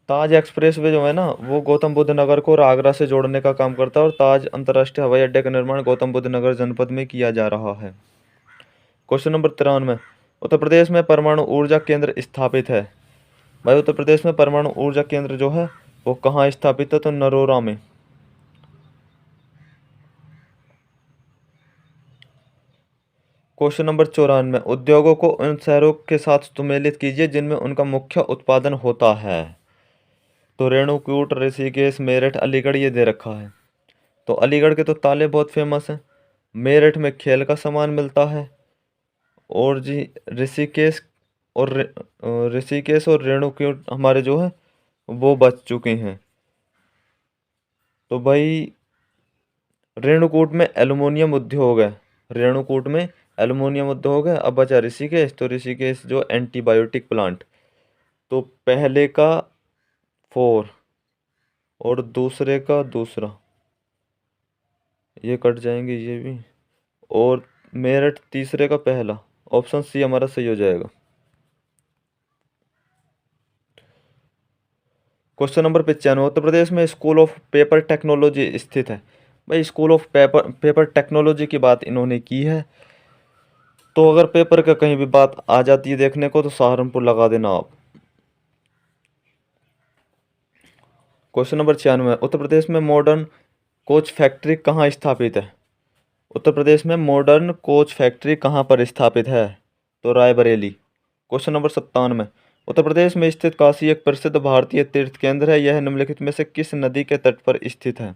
ताज एक्सप्रेस वे जो है ना वो गौतम बुद्ध नगर को और आगरा से जोड़ने का काम करता है, और ताज अंतर्राष्ट्रीय हवाई अड्डे का निर्माण गौतम बुद्ध नगर जनपद में किया जा रहा है। क्वेश्चन नंबर 93, उत्तर प्रदेश में परमाणु ऊर्जा केंद्र स्थापित है। भाई उत्तर प्रदेश में परमाणु ऊर्जा केंद्र जो है वो कहाँ स्थापित है? तो नरोरा में। क्वेश्चन नंबर 94, उद्योगों को उन शहरों के साथ सुमेलित कीजिए जिनमें उनका मुख्य उत्पादन होता है। तो रेणुकूट, ऋषिकेश, मेरठ, अलीगढ़ ये दे रखा है। तो अलीगढ़ के तो ताले बहुत फेमस हैं, मेरठ में खेल का सामान मिलता है, और जी ऋषिकेश और रेणुकूट हमारे जो है वो बच चुके हैं। तो भाई रेणुकूट में एल्युमिनियम उद्योग है, रेणुकूट में एल्युमिनियम उद्योग है। अब बचा ऋषिकेश, तो ऋषिकेश जो एंटीबायोटिक प्लांट, तो पहले का 4 और दूसरे का दूसरा, ये कट जाएंगे ये भी, और मेरठ तीसरे का पहला। ऑप्शन सी हमारा सही हो जाएगा। क्वेश्चन नंबर 95, उत्तर प्रदेश में स्कूल ऑफ पेपर टेक्नोलॉजी स्थित है। भाई स्कूल ऑफ पेपर टेक्नोलॉजी की बात इन्होंने की है, तो अगर पेपर का कहीं भी बात आ जाती है देखने को तो सहारनपुर लगा देना आप। क्वेश्चन नंबर 96, उत्तर प्रदेश में मॉडर्न कोच फैक्ट्री कहाँ स्थापित है। उत्तर प्रदेश में मॉडर्न कोच फैक्ट्री कहाँ पर स्थापित है, तो रायबरेली। क्वेश्चन नंबर 97, उत्तर प्रदेश में स्थित काशी एक प्रसिद्ध भारतीय तीर्थ केंद्र है, यह निम्नलिखित में से किस नदी के तट पर स्थित है।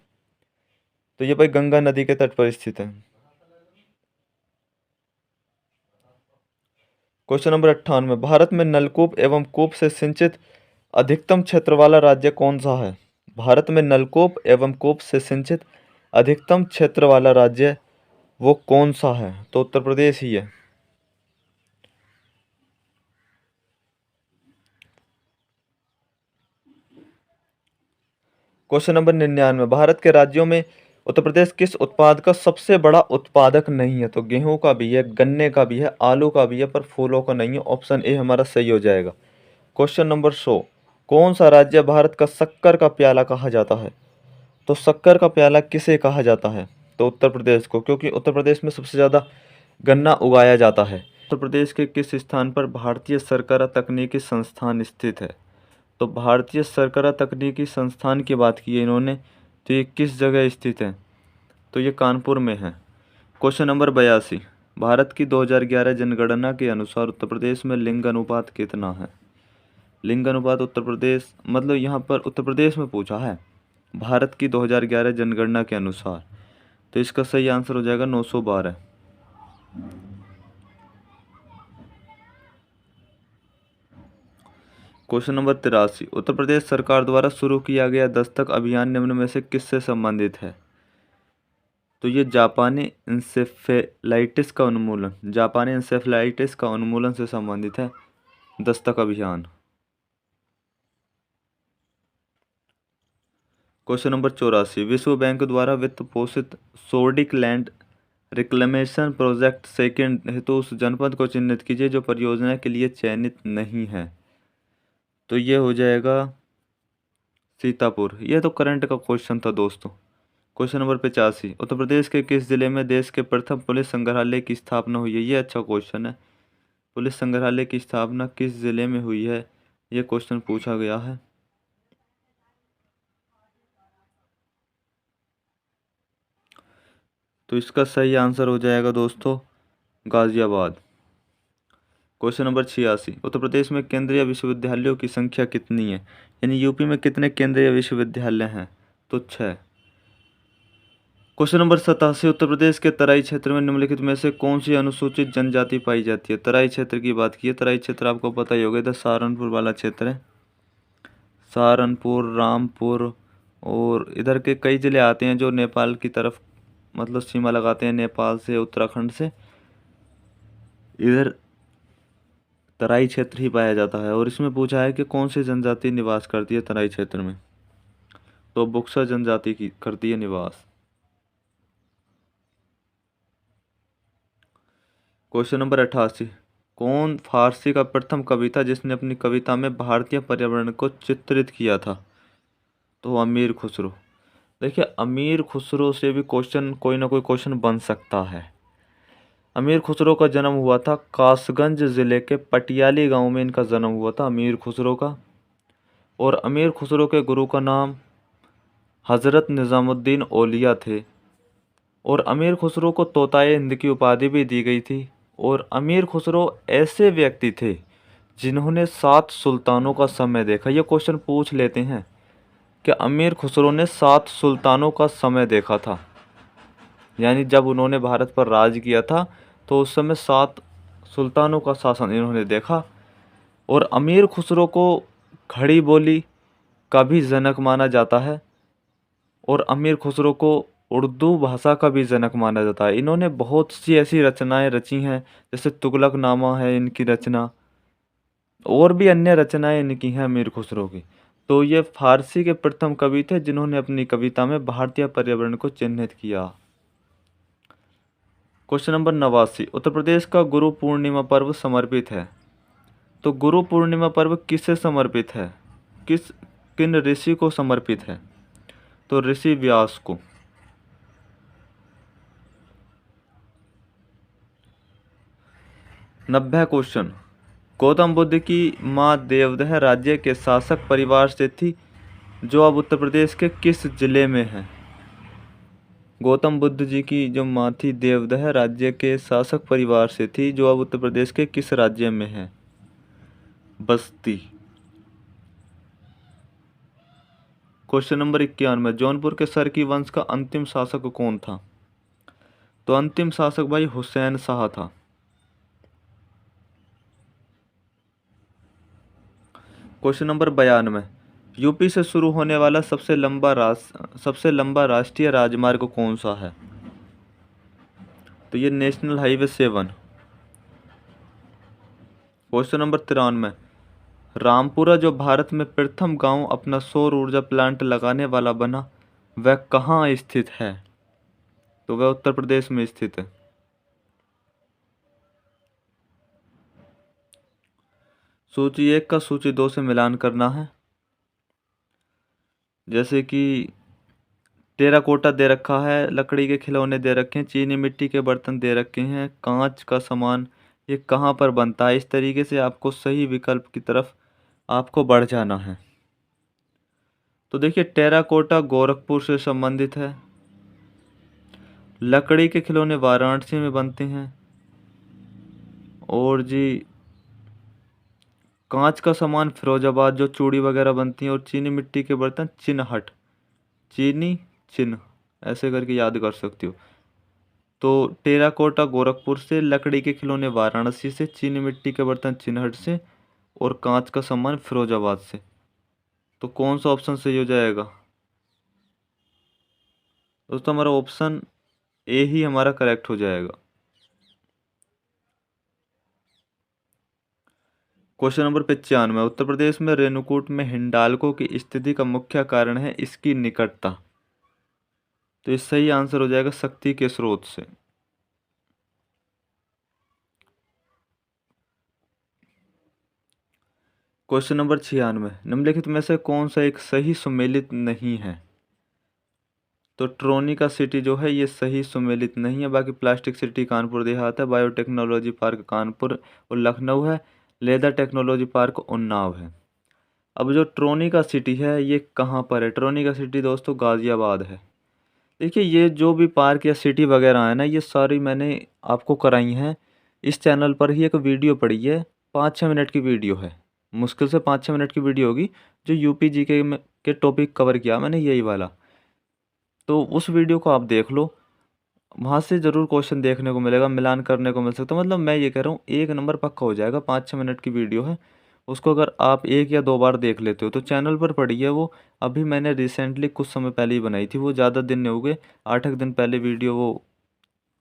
तो ये भाई गंगा नदी के तट पर स्थित है। क्वेश्चन नंबर 98, भारत में नलकूप एवं कूप से सिंचित अधिकतम क्षेत्र वाला राज्य कौन सा है। भारत में नलकूप एवं कूप से सिंचित अधिकतम क्षेत्र वाला राज्य वो कौन सा है, तो उत्तर प्रदेश ही है। क्वेश्चन नंबर 99, भारत के राज्यों में उत्तर प्रदेश किस उत्पाद का सबसे बड़ा उत्पादक नहीं है। तो गेहूं का भी है, गन्ने का भी है, आलू का भी है, पर फूलों का नहीं है। ऑप्शन ए हमारा सही हो जाएगा। क्वेश्चन नंबर 100, कौन सा राज्य भारत का शक्कर का प्याला कहा जाता है। तो शक्कर का प्याला किसे कहा जाता है, तो उत्तर प्रदेश को, क्योंकि उत्तर प्रदेश में सबसे ज़्यादा गन्ना उगाया जाता है। उत्तर प्रदेश के किस स्थान पर भारतीय सरकारा तकनीकी संस्थान स्थित है। तो भारतीय सरकारा तकनीकी संस्थान की बात की है इन्होंने, तो ये किस जगह स्थित है, तो ये कानपुर में है। क्वेश्चन नंबर 82, भारत की 2011 जनगणना के अनुसार उत्तर प्रदेश में लिंग अनुपात कितना है। लिंग अनुपात उत्तर प्रदेश, मतलब यहाँ पर उत्तर प्रदेश में पूछा है भारत की 2011 जनगणना के अनुसार, तो इसका सही आंसर हो जाएगा 912। क्वेश्चन नंबर 83, उत्तर प्रदेश सरकार द्वारा शुरू किया गया दस्तक अभियान निम्न में से किससे संबंधित है। तो ये जापानी इंसेफेलाइटिस का उन्मूलन, जापानी इंसेफेलाइटिस का उन्मूलन से संबंधित है दस्तक अभियान। क्वेश्चन नंबर 84, विश्व बैंक द्वारा वित्त पोषित sodic land reclamation project second हेतु उस जनपद को चिन्हित कीजिए जो परियोजना के लिए चयनित नहीं है। तो ये हो जाएगा सीतापुर। ये तो करंट का क्वेश्चन था दोस्तों। क्वेश्चन नंबर 85, उत्तर प्रदेश के किस जिले में देश के प्रथम पुलिस संग्रहालय की स्थापना हुई है। ये अच्छा क्वेश्चन है। पुलिस संग्रहालय की स्थापना किस जिले में हुई है, ये क्वेश्चन पूछा गया है। तो इसका सही आंसर हो जाएगा दोस्तों गाजियाबाद। क्वेश्चन नंबर 86, उत्तर प्रदेश में केंद्रीय विश्वविद्यालयों की संख्या कितनी है, यानी यूपी में कितने केंद्रीय विश्वविद्यालय हैं, तो 6। क्वेश्चन नंबर 87, उत्तर प्रदेश के तराई क्षेत्र में निम्नलिखित में से कौन सी अनुसूचित जनजाति पाई जाती है। तराई क्षेत्र की बात की है, तराई क्षेत्र आपको पता ही होगा, इधर सहारनपुर वाला क्षेत्र है, सहारनपुर, रामपुर, और इधर के कई जिले आते हैं जो नेपाल की तरफ मतलब सीमा लगाते हैं, नेपाल से, उत्तराखंड से। इधर तराई क्षेत्र ही पाया जाता है। और इसमें पूछा है कि कौन सी जनजाति निवास करती है तराई क्षेत्र में, तो बुक्सा जनजाति की करती है निवास। क्वेश्चन नंबर 88, कौन फारसी का प्रथम कवि था जिसने अपनी कविता में भारतीय पर्यावरण को चित्रित किया था। तो अमीर खुसरो। देखिए अमीर खुसरो से भी क्वेश्चन, कोई ना कोई क्वेश्चन बन सकता है। अमीर खुसरो का जन्म हुआ था कासगंज ज़िले के पटियाली गांव में, इनका जन्म हुआ था अमीर खुसरो का। और अमीर खुसरो के गुरु का नाम हज़रत निज़ामुद्दीन औलिया थे। और अमीर खुसरो को तोताए हिंद की उपाधि भी दी गई थी। और अमीर खुसरो ऐसे व्यक्ति थे जिन्होंने 7 सुल्तानों का समय देखा। ये क्वेश्चन पूछ लेते हैं कि अमीर खुसरो ने 7 सुल्तानों का समय देखा था, यानी जब उन्होंने भारत पर राज किया था तो उस समय 7 सुल्तानों का शासन इन्होंने देखा। और अमीर खुसरो को खड़ी बोली का भी जनक माना जाता है। और अमीर खुसरो को उर्दू भाषा का भी जनक माना जाता है। इन्होंने बहुत सी ऐसी रचनाएं रची हैं, जैसे तुगलकनामा है इनकी रचना, और भी अन्य रचनाएं इनकी हैं अमीर खुसरो की। तो ये फारसी के प्रथम कवि थे जिन्होंने अपनी कविता में भारतीय पर्यावरण को चिन्हित किया। क्वेश्चन नंबर 89, उत्तर प्रदेश का गुरु पूर्णिमा पर्व समर्पित है। तो गुरु पूर्णिमा पर्व किसे समर्पित है, किन ऋषि को समर्पित है? तो ऋषि व्यास को। 90 क्वेश्चन, गौतम बुद्ध की माँ देवदह राज्य के शासक परिवार से थी जो अब उत्तर प्रदेश के किस जिले में है? गौतम बुद्ध जी की जो माँ थी देवदह राज्य के शासक परिवार से थी जो अब उत्तर प्रदेश के किस राज्य में है? बस्ती। क्वेश्चन नंबर 91, जौनपुर के सरकी वंश का अंतिम शासक कौन था? तो अंतिम शासक भाई हुसैन शाह था। क्वेश्चन नंबर 92, यूपी से शुरू होने वाला सबसे लंबा राष्ट्रीय राजमार्ग कौन सा है? तो ये national highway 7। Question number 93, Rampura जो भारत में प्रथम गांव अपना सौर ऊर्जा प्लांट लगाने वाला बना, वह कहाँ स्थित है? तो वह उत्तर प्रदेश में स्थित है। सूची 1 का सूची 2 से मिलान करना है। जैसे कि टेराकोटा दे रखा है, लकड़ी के खिलौने दे रखे हैं, चीनी मिट्टी के बर्तन दे रखे हैं, कांच का सामान, ये कहाँ पर बनता है? इस तरीके से आपको सही विकल्प की तरफ आपको बढ़ जाना है। तो देखिए टेराकोटा गोरखपुर से संबंधित है, लकड़ी के खिलौने वाराणसी में बनते हैं, और जी कांच का सामान फिरोजाबाद जो चूड़ी वगैरह बनती हैं, और चीनी मिट्टी के बर्तन चिन्हट, चीनी चिन्ह, ऐसे करके याद कर सकती हो। तो टेराकोटा गोरखपुर से, लकड़ी के खिलौने वाराणसी से, चीनी मिट्टी के बर्तन चिन्हट से, और कांच का सामान फिरोजाबाद से। तो कौन सा ऑप्शन सही हो जाएगा? दोस्तों हमारा ऑप्शन ए ही हमारा करेक्ट हो जाएगा। क्वेश्चन नंबर 95, उत्तर प्रदेश में रेणुकूट में हिंडाल्को की स्थिति का मुख्य कारण है इसकी निकटता। तो इस सही आंसर हो जाएगा शक्ति के स्रोत से। क्वेश्चन नंबर 96, निम्नलिखित में से कौन सा एक सही सुमेलित नहीं है? तो ट्रोनिका सिटी जो है ये सही सुमेलित नहीं है, बाकी प्लास्टिक सिटी कानपुर देहात है, बायोटेक्नोलॉजी पार्क कानपुर और लखनऊ है, लेदर टेक्नोलॉजी पार्क उन्नाव है। अब जो ट्रोनिका सिटी है ये कहाँ पर है? ट्रोनिका सिटी दोस्तों गाज़ियाबाद है। देखिए ये जो भी पार्क या सिटी वगैरह है ना, ये सारी मैंने आपको कराई हैं इस चैनल पर ही। एक वीडियो पड़ी है, 5-6 मिनट की वीडियो है, मुश्किल से 5-6 मिनट की वीडियो होगी, जो यूपी जीके के टॉपिक कवर किया मैंने यही वाला। तो उस वीडियो को आप देख लो, वहाँ से ज़रूर क्वेश्चन देखने को मिलेगा, मिलान करने को मिल सकता है। मतलब मैं ये कह रहा हूँ 1 नंबर पक्का हो जाएगा। 5-6 मिनट की वीडियो है, उसको अगर आप 1 या 2 बार देख लेते हो तो चैनल पर पड़ी है वो। अभी मैंने रिसेंटली कुछ समय पहले ही बनाई थी, वो ज़्यादा दिन नहीं हो गए, 8 दिन पहले वीडियो, वो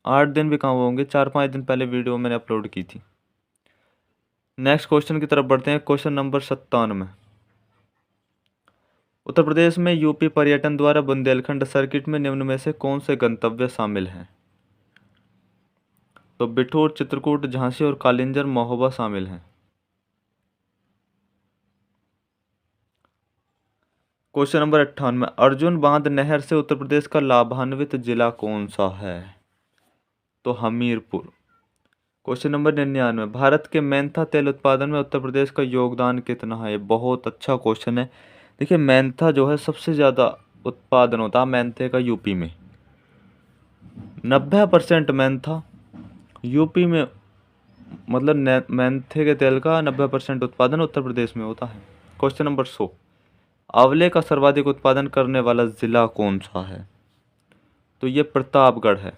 8 दिन भी कहाँ होंगे, 4-5 दिन पहले वीडियो मैंने अपलोड की थी। नेक्स्ट क्वेश्चन की तरफ बढ़ते हैं। क्वेश्चन नंबर 97, उत्तर प्रदेश में यूपी पर्यटन द्वारा बुंदेलखंड सर्किट में निम्न में से कौन से गंतव्य शामिल हैं? तो बिठूर, चित्रकूट, झांसी और कालिंजर महोबा शामिल हैं। क्वेश्चन नंबर 98, अर्जुन बांध नहर से उत्तर प्रदेश का लाभान्वित जिला कौन सा है? तो हमीरपुर। क्वेश्चन नंबर 99, भारत के मेंथा तेल उत्पादन में उत्तर प्रदेश का योगदान कितना है? बहुत अच्छा क्वेश्चन है। देखिए मेंथा जो है सबसे ज़्यादा उत्पादन होता है मेंथे का यूपी में, 90% मेंथा यूपी में, मतलब मेंथे के तेल का 90% उत्पादन उत्तर प्रदेश में होता है। क्वेश्चन नंबर 100, आंवले का सर्वाधिक उत्पादन करने वाला जिला कौन सा है? तो ये प्रतापगढ़ है।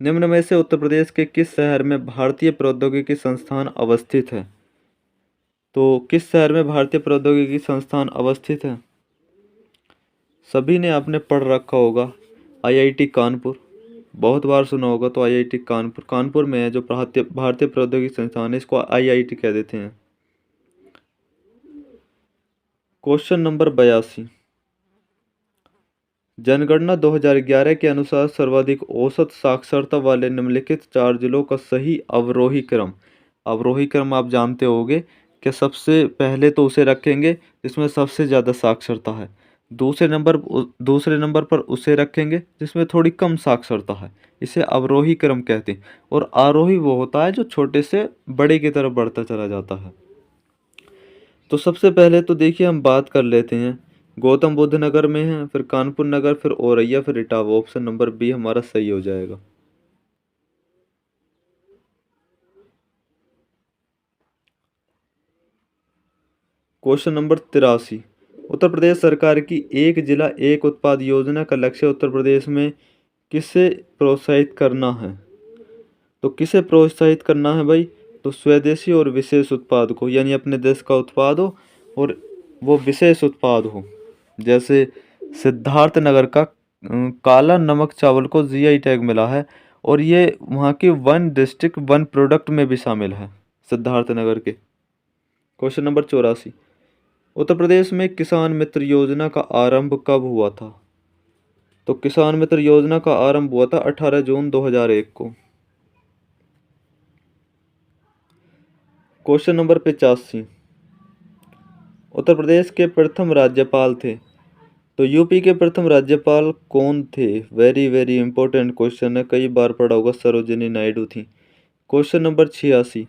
निम्न में से उत्तर प्रदेश के किस शहर में भारतीय प्रौद्योगिकी संस्थान अवस्थित है? तो किस शहर में भारतीय प्रौद्योगिकी संस्थान अवस्थित है? सभी ने आपने पढ़ रखा होगा, आईआईटी कानपुर, बहुत बार सुना होगा। तो आईआईटी कानपुर में है जो भारतीय प्रौद्योगिकी संस्थान है, इसको आईआईटी कह देते हैं। क्वेश्चन नंबर 82, जनगणना 2011 के अनुसार सर्वाधिक औसत साक्षरता वाले निम्नलिखित 4 जिलों का सही अवरोही क्रम आप जानते होंगे कि सबसे पहले तो उसे रखेंगे जिसमें सबसे ज़्यादा साक्षरता है, दूसरे नंबर पर उसे रखेंगे जिसमें थोड़ी कम साक्षरता है, इसे अवरोही क्रम कहते हैं। और आरोही वो होता है जो छोटे से बड़े की तरफ बढ़ता चला जाता है। तो सबसे पहले तो देखिए हम बात कर लेते हैं, गौतम बुद्ध नगर में है, फिर कानपुर नगर, फिर औरैया, फिर इटावा। ऑप्शन नंबर बी हमारा सही हो जाएगा। क्वेश्चन नंबर 83, उत्तर प्रदेश सरकार की एक जिला एक उत्पाद योजना का लक्ष्य उत्तर प्रदेश में किसे प्रोत्साहित करना है? तो किसे प्रोत्साहित करना है भाई? तो स्वदेशी और विशेष उत्पाद को, यानी अपने देश का उत्पाद हो और वो विशेष उत्पाद हो। जैसे सिद्धार्थ नगर का काला नमक चावल को जीआई टैग मिला है और ये वहाँ की वन डिस्ट्रिक्ट वन प्रोडक्ट में भी शामिल है, सिद्धार्थ नगर के। क्वेश्चन नंबर 84, उत्तर प्रदेश में किसान मित्र योजना का आरंभ कब हुआ था? तो किसान मित्र योजना का आरंभ हुआ था 18 जून 2001 को। क्वेश्चन नंबर 85, उत्तर प्रदेश के प्रथम राज्यपाल थे। तो यूपी के प्रथम राज्यपाल कौन थे? वेरी वेरी इंपॉर्टेंट क्वेश्चन है, कई बार पढ़ा होगा, सरोजिनी नायडू थी। क्वेश्चन नंबर 86,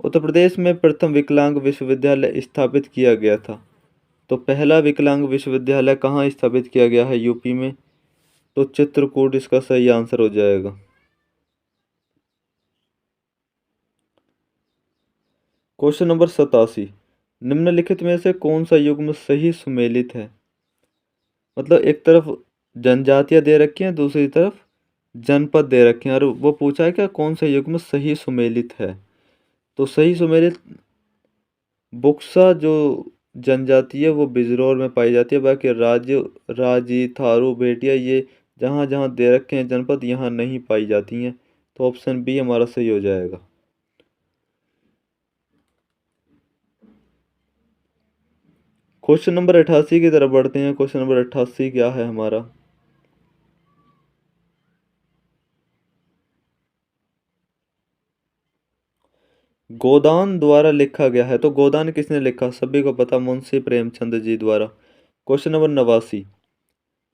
उत्तर प्रदेश में प्रथम विकलांग विश्वविद्यालय स्थापित किया गया था। तो पहला विकलांग विश्वविद्यालय कहाँ स्थापित किया गया है यूपी में? तो चित्रकूट इसका सही आंसर हो जाएगा। क्वेश्चन नंबर 87, निम्नलिखित में से कौन सा युग्म सही सुमेलित है? मतलब एक तरफ जनजातियां दे रखी हैं, दूसरी तरफ जनपद दे रखे हैं, और वो पूछा है क्या कौन सा युग्म सही सुमेलित है? तो सही सुमेलित बुक्सा जो जनजाति है वो बिजनौर में पाई जाती है, बाकी राजी, थारू, भेटिया ये जहाँ जहाँ दे रखे हैं जनपद यहाँ नहीं पाई जाती हैं। तो ऑप्शन बी हमारा सही हो जाएगा। क्वेश्चन नंबर 88 की तरफ बढ़ते हैं। क्वेश्चन नंबर 88 क्या है हमारा? गोदान द्वारा लिखा गया है। तो गोदान किसने लिखा? सभी को पता, मुंशी प्रेमचंद जी द्वारा। क्वेश्चन नंबर 89,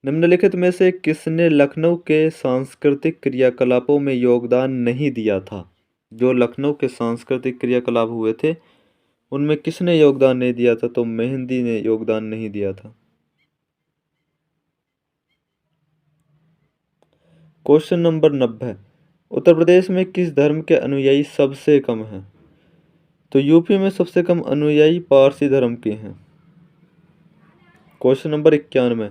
निम्नलिखित में से किसने लखनऊ के सांस्कृतिक क्रियाकलापों में योगदान नहीं दिया था? जो लखनऊ के सांस्कृतिक क्रियाकलाप हुए थे उनमें किसने योगदान नहीं दिया था? तो मेहंदी ने योगदान नहीं दिया था। क्वेश्चन नंबर 90, उत्तर प्रदेश में किस धर्म के अनुयायी सबसे कम हैं? तो यूपी में सबसे कम अनुयायी पारसी धर्म के हैं। क्वेश्चन नंबर 91,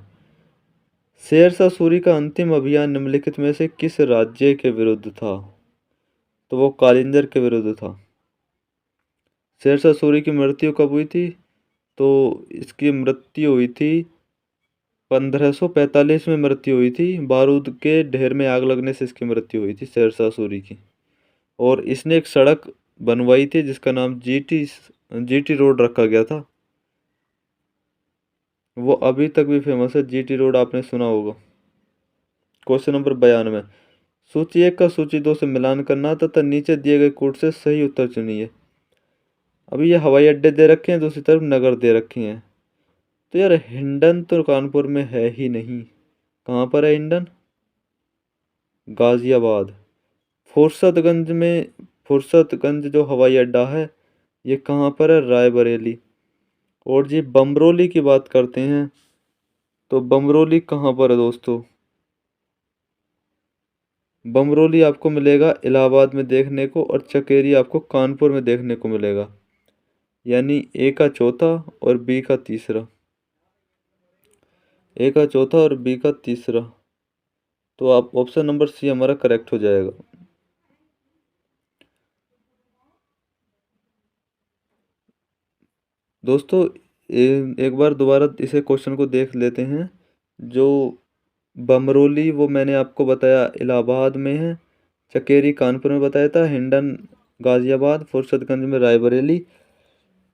शेरशाह सूरी का अंतिम अभियान निम्नलिखित में से किस राज्य के विरुद्ध था? तो वो कालिंजर के विरुद्ध था। शेरशाह सूरी की मृत्यु कब हुई थी? तो इसकी मृत्यु हुई थी 1545 में मृत्यु हुई थी। बारूद के ढेर में आग लगने से इसकी मृत्यु हुई थी शेरशाह सूरी की। और इसने एक सड़क बनवाई थी जिसका नाम जीटी रोड रखा गया था। वो अभी तक भी फेमस है, जीटी रोड आपने सुना होगा। क्वेश्चन नंबर 92, सूची 1 का सूची 2 से मिलान करना तथा नीचे दिए गए कोड से सही उत्तर चुनिए। अभी ये हवाई अड्डे दे रखे हैं, दूसरी तरफ नगर दे रखे हैं। तो यार हिंडन तो कानपुर में है ही नहीं। कहाँ पर है हिंडन? गाजियाबाद। फुर्सतगंज जो हवाई अड्डा है ये कहाँ पर है? रायबरेली। और जी बमरोली की बात करते हैं तो बमरोली कहाँ पर है दोस्तों? बमरोली आपको मिलेगा इलाहाबाद में देखने को और चकेरी आपको कानपुर में देखने को मिलेगा, यानी ए का चौथा और बी का तीसरा। ए का चौथा और बी का तीसरा। तो आप ऑप्शन नंबर सी हमारा करेक्ट हो जाएगा। दोस्तों एक बार दोबारा इसे क्वेश्चन को देख लेते हैं। जो बमरोली वो मैंने आपको बताया इलाहाबाद में है, चकेरी कानपुर में बताया था, हिंडन गाजियाबाद, फुर्सतगंज में रायबरेली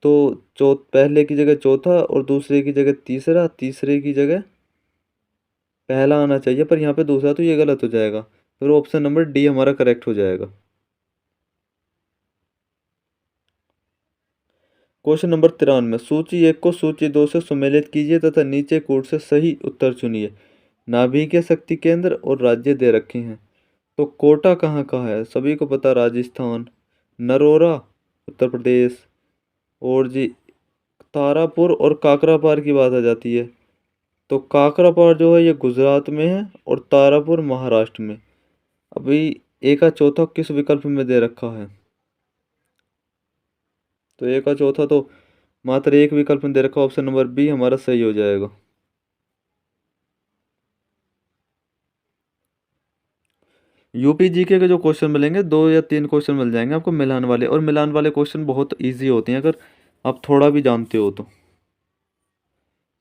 तो पहले की जगह चौथा और दूसरे की जगह तीसरा, तीसरे की जगह पहला आना चाहिए, पर यहाँ पे दूसरा, तो ये गलत हो जाएगा। फिर ऑप्शन नंबर डी हमारा करेक्ट हो जाएगा। क्वेश्चन नंबर 93, सूची 1 को सूची 2 से सुमेलित कीजिए तथा नीचे कूट से सही उत्तर चुनिए। नाभिकीय शक्ति केंद्र और राज्य दे रखे हैं। तो कोटा कहाँ का है, सभी को पता, राजस्थान। नरोरा उत्तर प्रदेश। और जी तारापुर और काकरापार की बात आ जाती है, तो काकरापार जो है ये गुजरात में है और तारापुर महाराष्ट्र में। अभी ए का चौथा किस विकल्प में दे रखा है, तो ए का चौथा तो मात्र एक विकल्प में दे रखा, ऑप्शन नंबर बी हमारा सही हो जाएगा। यूपी जीके के जो क्वेश्चन मिलेंगे, 2 या 3 क्वेश्चन मिल जाएंगे आपको मिलान वाले, और मिलान वाले क्वेश्चन बहुत इजी होते हैं अगर आप थोड़ा भी जानते हो तो।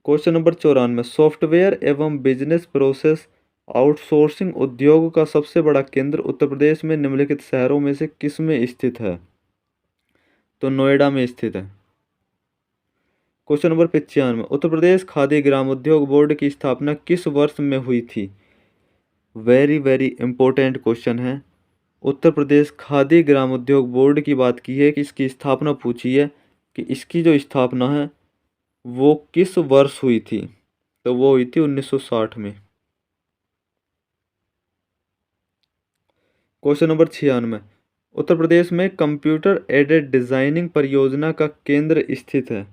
क्वेश्चन नंबर 94, सॉफ्टवेयर एवं बिजनेस प्रोसेस आउटसोर्सिंग उद्योग का सबसे बड़ा केंद्र उत्तर प्रदेश में निम्नलिखित शहरों में से किस में स्थित है, तो नोएडा में स्थित है। क्वेश्चन नंबर 95, उत्तर प्रदेश खादी ग्राम उद्योग बोर्ड की स्थापना किस वर्ष में हुई थी। वेरी वेरी इंपॉर्टेंट क्वेश्चन है। उत्तर प्रदेश खादी ग्राम उद्योग बोर्ड की बात की है कि इसकी स्थापना पूछी है कि इसकी जो स्थापना है वो किस वर्ष हुई थी, तो वो हुई थी 1960 में। क्वेश्चन नंबर 96, उत्तर प्रदेश में कंप्यूटर एडेड डिजाइनिंग परियोजना का केंद्र स्थित है।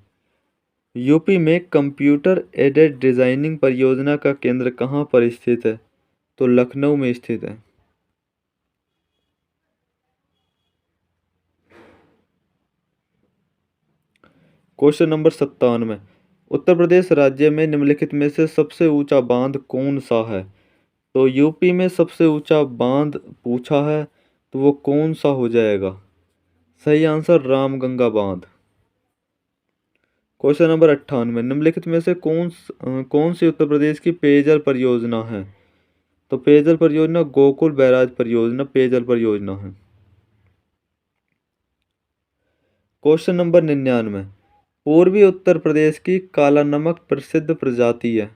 यूपी में कंप्यूटर एडेड डिजाइनिंग परियोजना का केंद्र कहाँ पर स्थित है, तो लखनऊ में स्थित है। क्वेश्चन नंबर 97, उत्तर प्रदेश राज्य में निम्नलिखित में से सबसे ऊंचा बांध कौन सा है, तो यूपी में सबसे ऊंचा बांध पूछा है, तो वो कौन सा हो जाएगा, सही आंसर रामगंगा बांध। क्वेश्चन नंबर 98, निम्नलिखित में से कौन सी उत्तर प्रदेश की पेयजल परियोजना है, तो पेयजल परियोजना गोकुल बैराज परियोजना पेयजल परियोजना है। क्वेश्चन नंबर 99, पूर्वी उत्तर प्रदेश की काला नमक प्रसिद्ध प्रजाति है।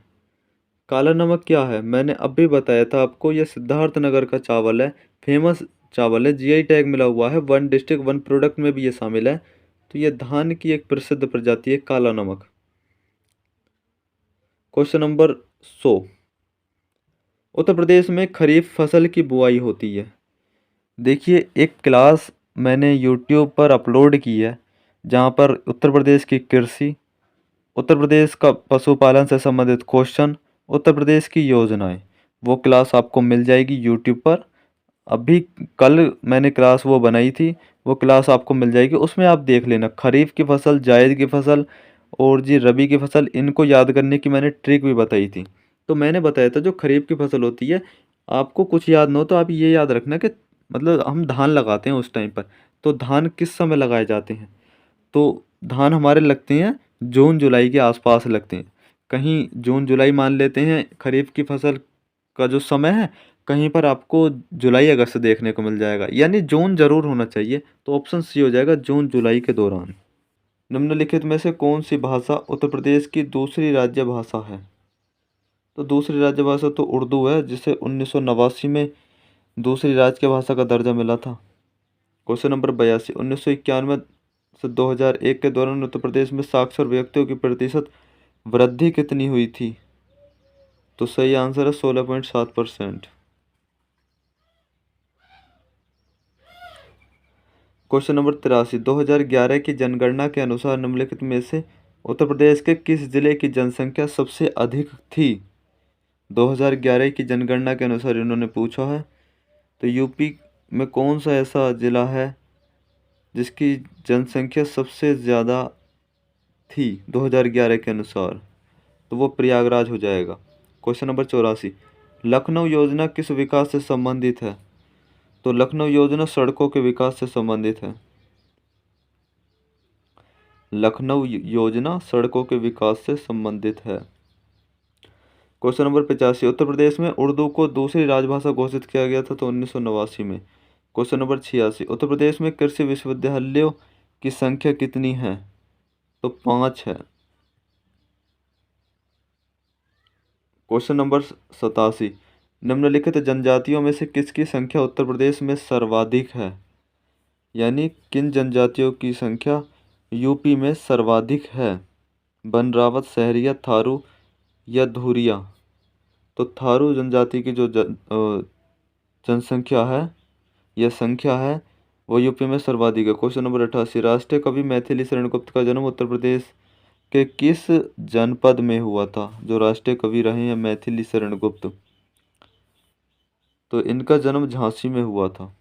काला नमक क्या है, मैंने अभी बताया था आपको, यह सिद्धार्थनगर का चावल है, फेमस चावल है, जीआई टैग मिला हुआ है, वन डिस्ट्रिक्ट वन प्रोडक्ट में भी ये शामिल है। तो ये धान की एक प्रसिद्ध प्रजाति है काला नमक। क्वेश्चन नंबर 100, उत्तर प्रदेश में खरीफ फसल की बुआई होती है। देखिए एक क्लास मैंने यूट्यूब पर अपलोड की है जहाँ पर उत्तर प्रदेश की कृषि, उत्तर प्रदेश का पशुपालन से संबंधित क्वेश्चन, उत्तर प्रदेश की योजनाएं, वो क्लास आपको मिल जाएगी यूट्यूब पर। अभी कल मैंने क्लास वो बनाई थी, वो क्लास आपको मिल जाएगी, उसमें आप देख लेना खरीफ की फसल, जायद की फसल और जी रबी की फसल, इनको याद करने की मैंने ट्रिक भी बताई थी। तो मैंने बताया था जो खरीफ की फसल होती है, आपको कुछ याद ना हो तो आप ये याद रखना कि मतलब हम धान लगाते हैं उस टाइम पर, तो धान किस समय लगाए जाते हैं, तो धान हमारे लगते हैं जून जुलाई के आसपास लगते हैं। कहीं जून जुलाई मान लेते हैं खरीफ की फसल का जो समय है, कहीं पर आपको जुलाई अगस्त देखने को मिल जाएगा, यानी जून जरूर होना चाहिए, तो ऑप्शन सी हो जाएगा जून जुलाई के दौरान। निम्नलिखित में से कौन सी भाषा उत्तर प्रदेश की दूसरी राज्य भाषा है, तो दूसरी राज्य भाषा तो उर्दू है, जिसे 1989 में दूसरी राज्य भाषा का दर्जा मिला था। क्वेश्चन नंबर 82, 1991 से 2001 के दौरान उत्तर प्रदेश में साक्षर व्यक्तियों की प्रतिशत वृद्धि कितनी हुई थी, तो सही आंसर है 16.7%। क्वेश्चन नंबर 83, 2011 की जनगणना के अनुसार निम्नलिखित में से उत्तर प्रदेश के किस जिले की जनसंख्या सबसे अधिक थी। 2011 की जनगणना के अनुसार इन्होंने पूछा है, तो यूपी में कौन सा ऐसा जिला है जिसकी जनसंख्या सबसे ज़्यादा थी 2011 के अनुसार, तो वो प्रयागराज हो जाएगा। क्वेश्चन नंबर 84, लखनऊ योजना किस विकास से संबंधित है, तो लखनऊ योजना सड़कों के विकास से संबंधित है। लखनऊ योजना सड़कों के विकास से संबंधित है। क्वेश्चन नंबर 85, उत्तर प्रदेश में उर्दू को दूसरी राजभाषा घोषित किया गया था, तो 1989 में। क्वेश्चन नंबर 86, उत्तर प्रदेश में कृषि विश्वविद्यालयों की संख्या कितनी है, तो 5 है। क्वेश्चन नंबर 87, निम्नलिखित जनजातियों में से किसकी संख्या उत्तर प्रदेश में सर्वाधिक है? यानी किन जनजातियों की संख्या यूपी में सर्वाधिक है? बनरावत, सहरिया, थारू या धुरिया? तो थारू जनजाति की जो जनसंख्या है या संख्या है वो यूपी में सर्वाधिक है। क्वेश्चन नंबर 88, राष्ट्रीय कवि मैथिली शरण गुप्त का जन्म उत्तर प्रदेश के किस जनपद में हुआ था? जो राष्ट्रीय कवि रहे हैं मैथिली शरण गुप्त, तो इनका जन्म झांसी में हुआ था।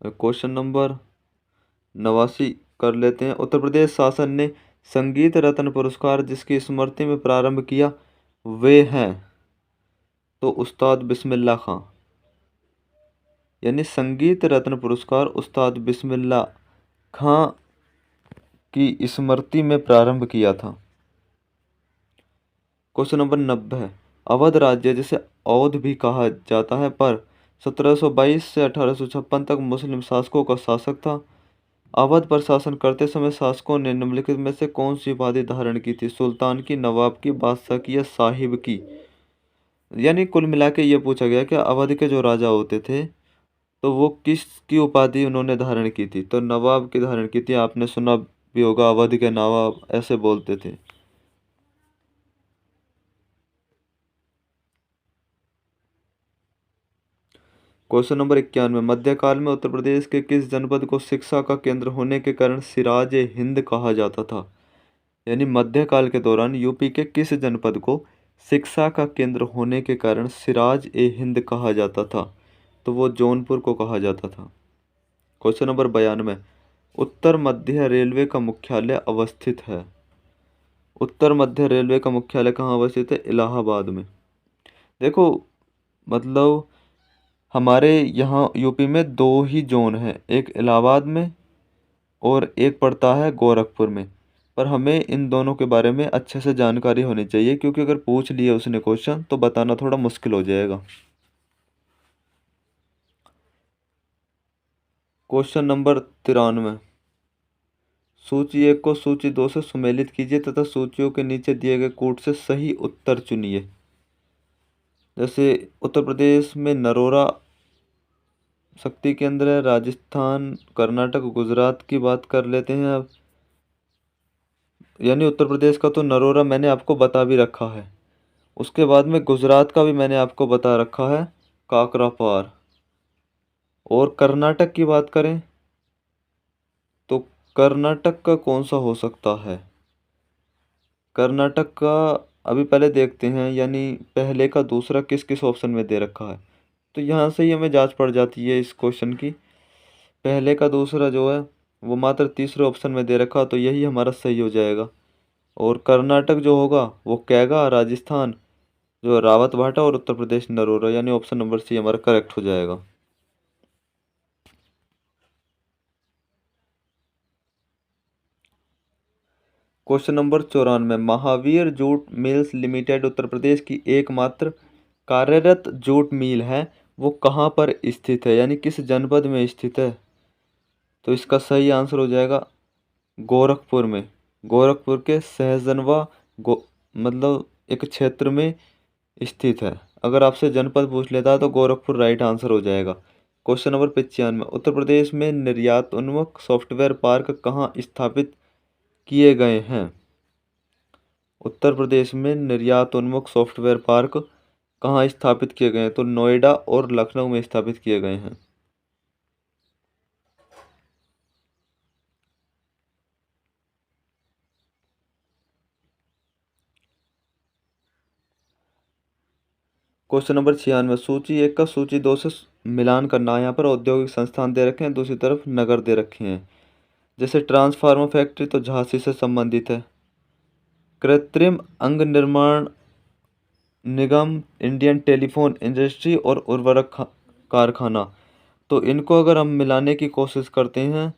क्वेश्चन नंबर 89 कर लेते हैं। उत्तर प्रदेश शासन ने संगीत रत्न पुरस्कार जिसकी स्मृति में प्रारंभ किया वे हैं? तो उस्ताद बिस्मिल्लाह खां। यानी संगीत रत्न पुरस्कार उस्ताद बिस्मिल्लाह खां की स्मृति में प्रारंभ किया था। क्वेश्चन नंबर 90, अवध राज्य जिसे अवध भी कहा जाता है पर 1722 से 1856 तक मुस्लिम शासकों का शासक था। अवध पर शासन करते समय शासकों ने निम्नलिखित में से कौन सी उपाधि धारण की थी? सुल्तान की, नवाब की, बादशाह की या साहिब की? यानी कुल मिला के ये पूछा गया कि अवध के जो राजा होते थे तो वो किसकी उपाधि उन्होंने धारण की थी? तो नवाब की धारण की थी। आपने सुना भी होगा अवध के नवाब ऐसे बोलते थे। क्वेश्चन नंबर 91, मध्यकाल में उत्तर प्रदेश के किस जनपद को शिक्षा का केंद्र होने के कारण सिराज ए हिंद कहा जाता था? यानी मध्यकाल के दौरान यूपी के किस जनपद को शिक्षा का केंद्र होने के कारण सिराज ए हिंद कहा जाता था? तो वो जौनपुर को कहा जाता था। क्वेश्चन नंबर 92, उत्तर मध्य रेलवे का मुख्यालय अवस्थित है? उत्तर मध्य रेलवे का मुख्यालय कहाँ अवस्थित है? इलाहाबाद में। देखो मतलब हमारे यहाँ यूपी में दो ही जोन है, एक इलाहाबाद में और एक पड़ता है गोरखपुर में। पर हमें इन दोनों के बारे में अच्छे से जानकारी होनी चाहिए क्योंकि अगर पूछ लिया उसने क्वेश्चन तो बताना थोड़ा मुश्किल हो जाएगा। क्वेश्चन नंबर 93, सूची 1 को सूची 2 से सुमेलित कीजिए तथा सूचियों के नीचे दिए गए कूट से सही उत्तर चुनिए। जैसे उत्तर प्रदेश में नरोरा शक्ति केंद्र है, राजस्थान, कर्नाटक, गुजरात की बात कर लेते हैं अब। यानी उत्तर प्रदेश का तो नरोरा मैंने आपको बता भी रखा है। उसके बाद में गुजरात का भी मैंने आपको बता रखा है, काकरापार। और कर्नाटक की बात करें तो कर्नाटक का कौन सा हो सकता है? कर्नाटक का अभी पहले देखते हैं, यानी पहले का दूसरा किस किस ऑप्शन में दे रखा है। तो यहाँ से ही हमें जांच पड़ जाती है इस क्वेश्चन की। पहले का दूसरा जो है वो मात्र तीसरे ऑप्शन में दे रखा, तो यही हमारा सही हो जाएगा। और कर्नाटक जो होगा वो कैगा, राजस्थान जो रावत भाटा और उत्तर प्रदेश नरोरा, यानी ऑप्शन नंबर सी हमारा करेक्ट हो जाएगा। Question number 94, Mahavir jute mills limited Uttar Pradesh की एकमात्र कार्यरत जूट मिल है, वो कहाँ पर स्थित है? यानी किस जनपद में स्थित है? तो इसका सही आंसर हो जाएगा गोरखपुर में। गोरखपुर के सहजनवा मतलब एक क्षेत्र में स्थित है। अगर आपसे जनपद पूछ लेता है तो गोरखपुर राइट आंसर हो जाएगा। क्वेश्चन नंबर 95, उत्तर प्रदेश में निर्यात उन्मुख सॉफ्टवेयर पार्क कहाँ स्थापित किए गए हैं? उत्तर प्रदेश में निर्यात उन्मुख सॉफ्टवेयर पार्क कहाँ स्थापित किए गए हैं? तो नोएडा और लखनऊ में स्थापित किए गए हैं। क्वेश्चन नंबर 96, सूची 1 का सूची 2 से मिलान करना है। यहाँ पर औद्योगिक संस्थान दे रखे हैं, दूसरी तरफ नगर दे रखे हैं। जैसे ट्रांसफार्मर फैक्ट्री तो झांसी से संबंधित है। कृत्रिम अंग निर्माण निगम, इंडियन टेलीफोन इंडस्ट्री और उर्वरक कारखाना, तो इनको अगर हम मिलाने की कोशिश करते हैं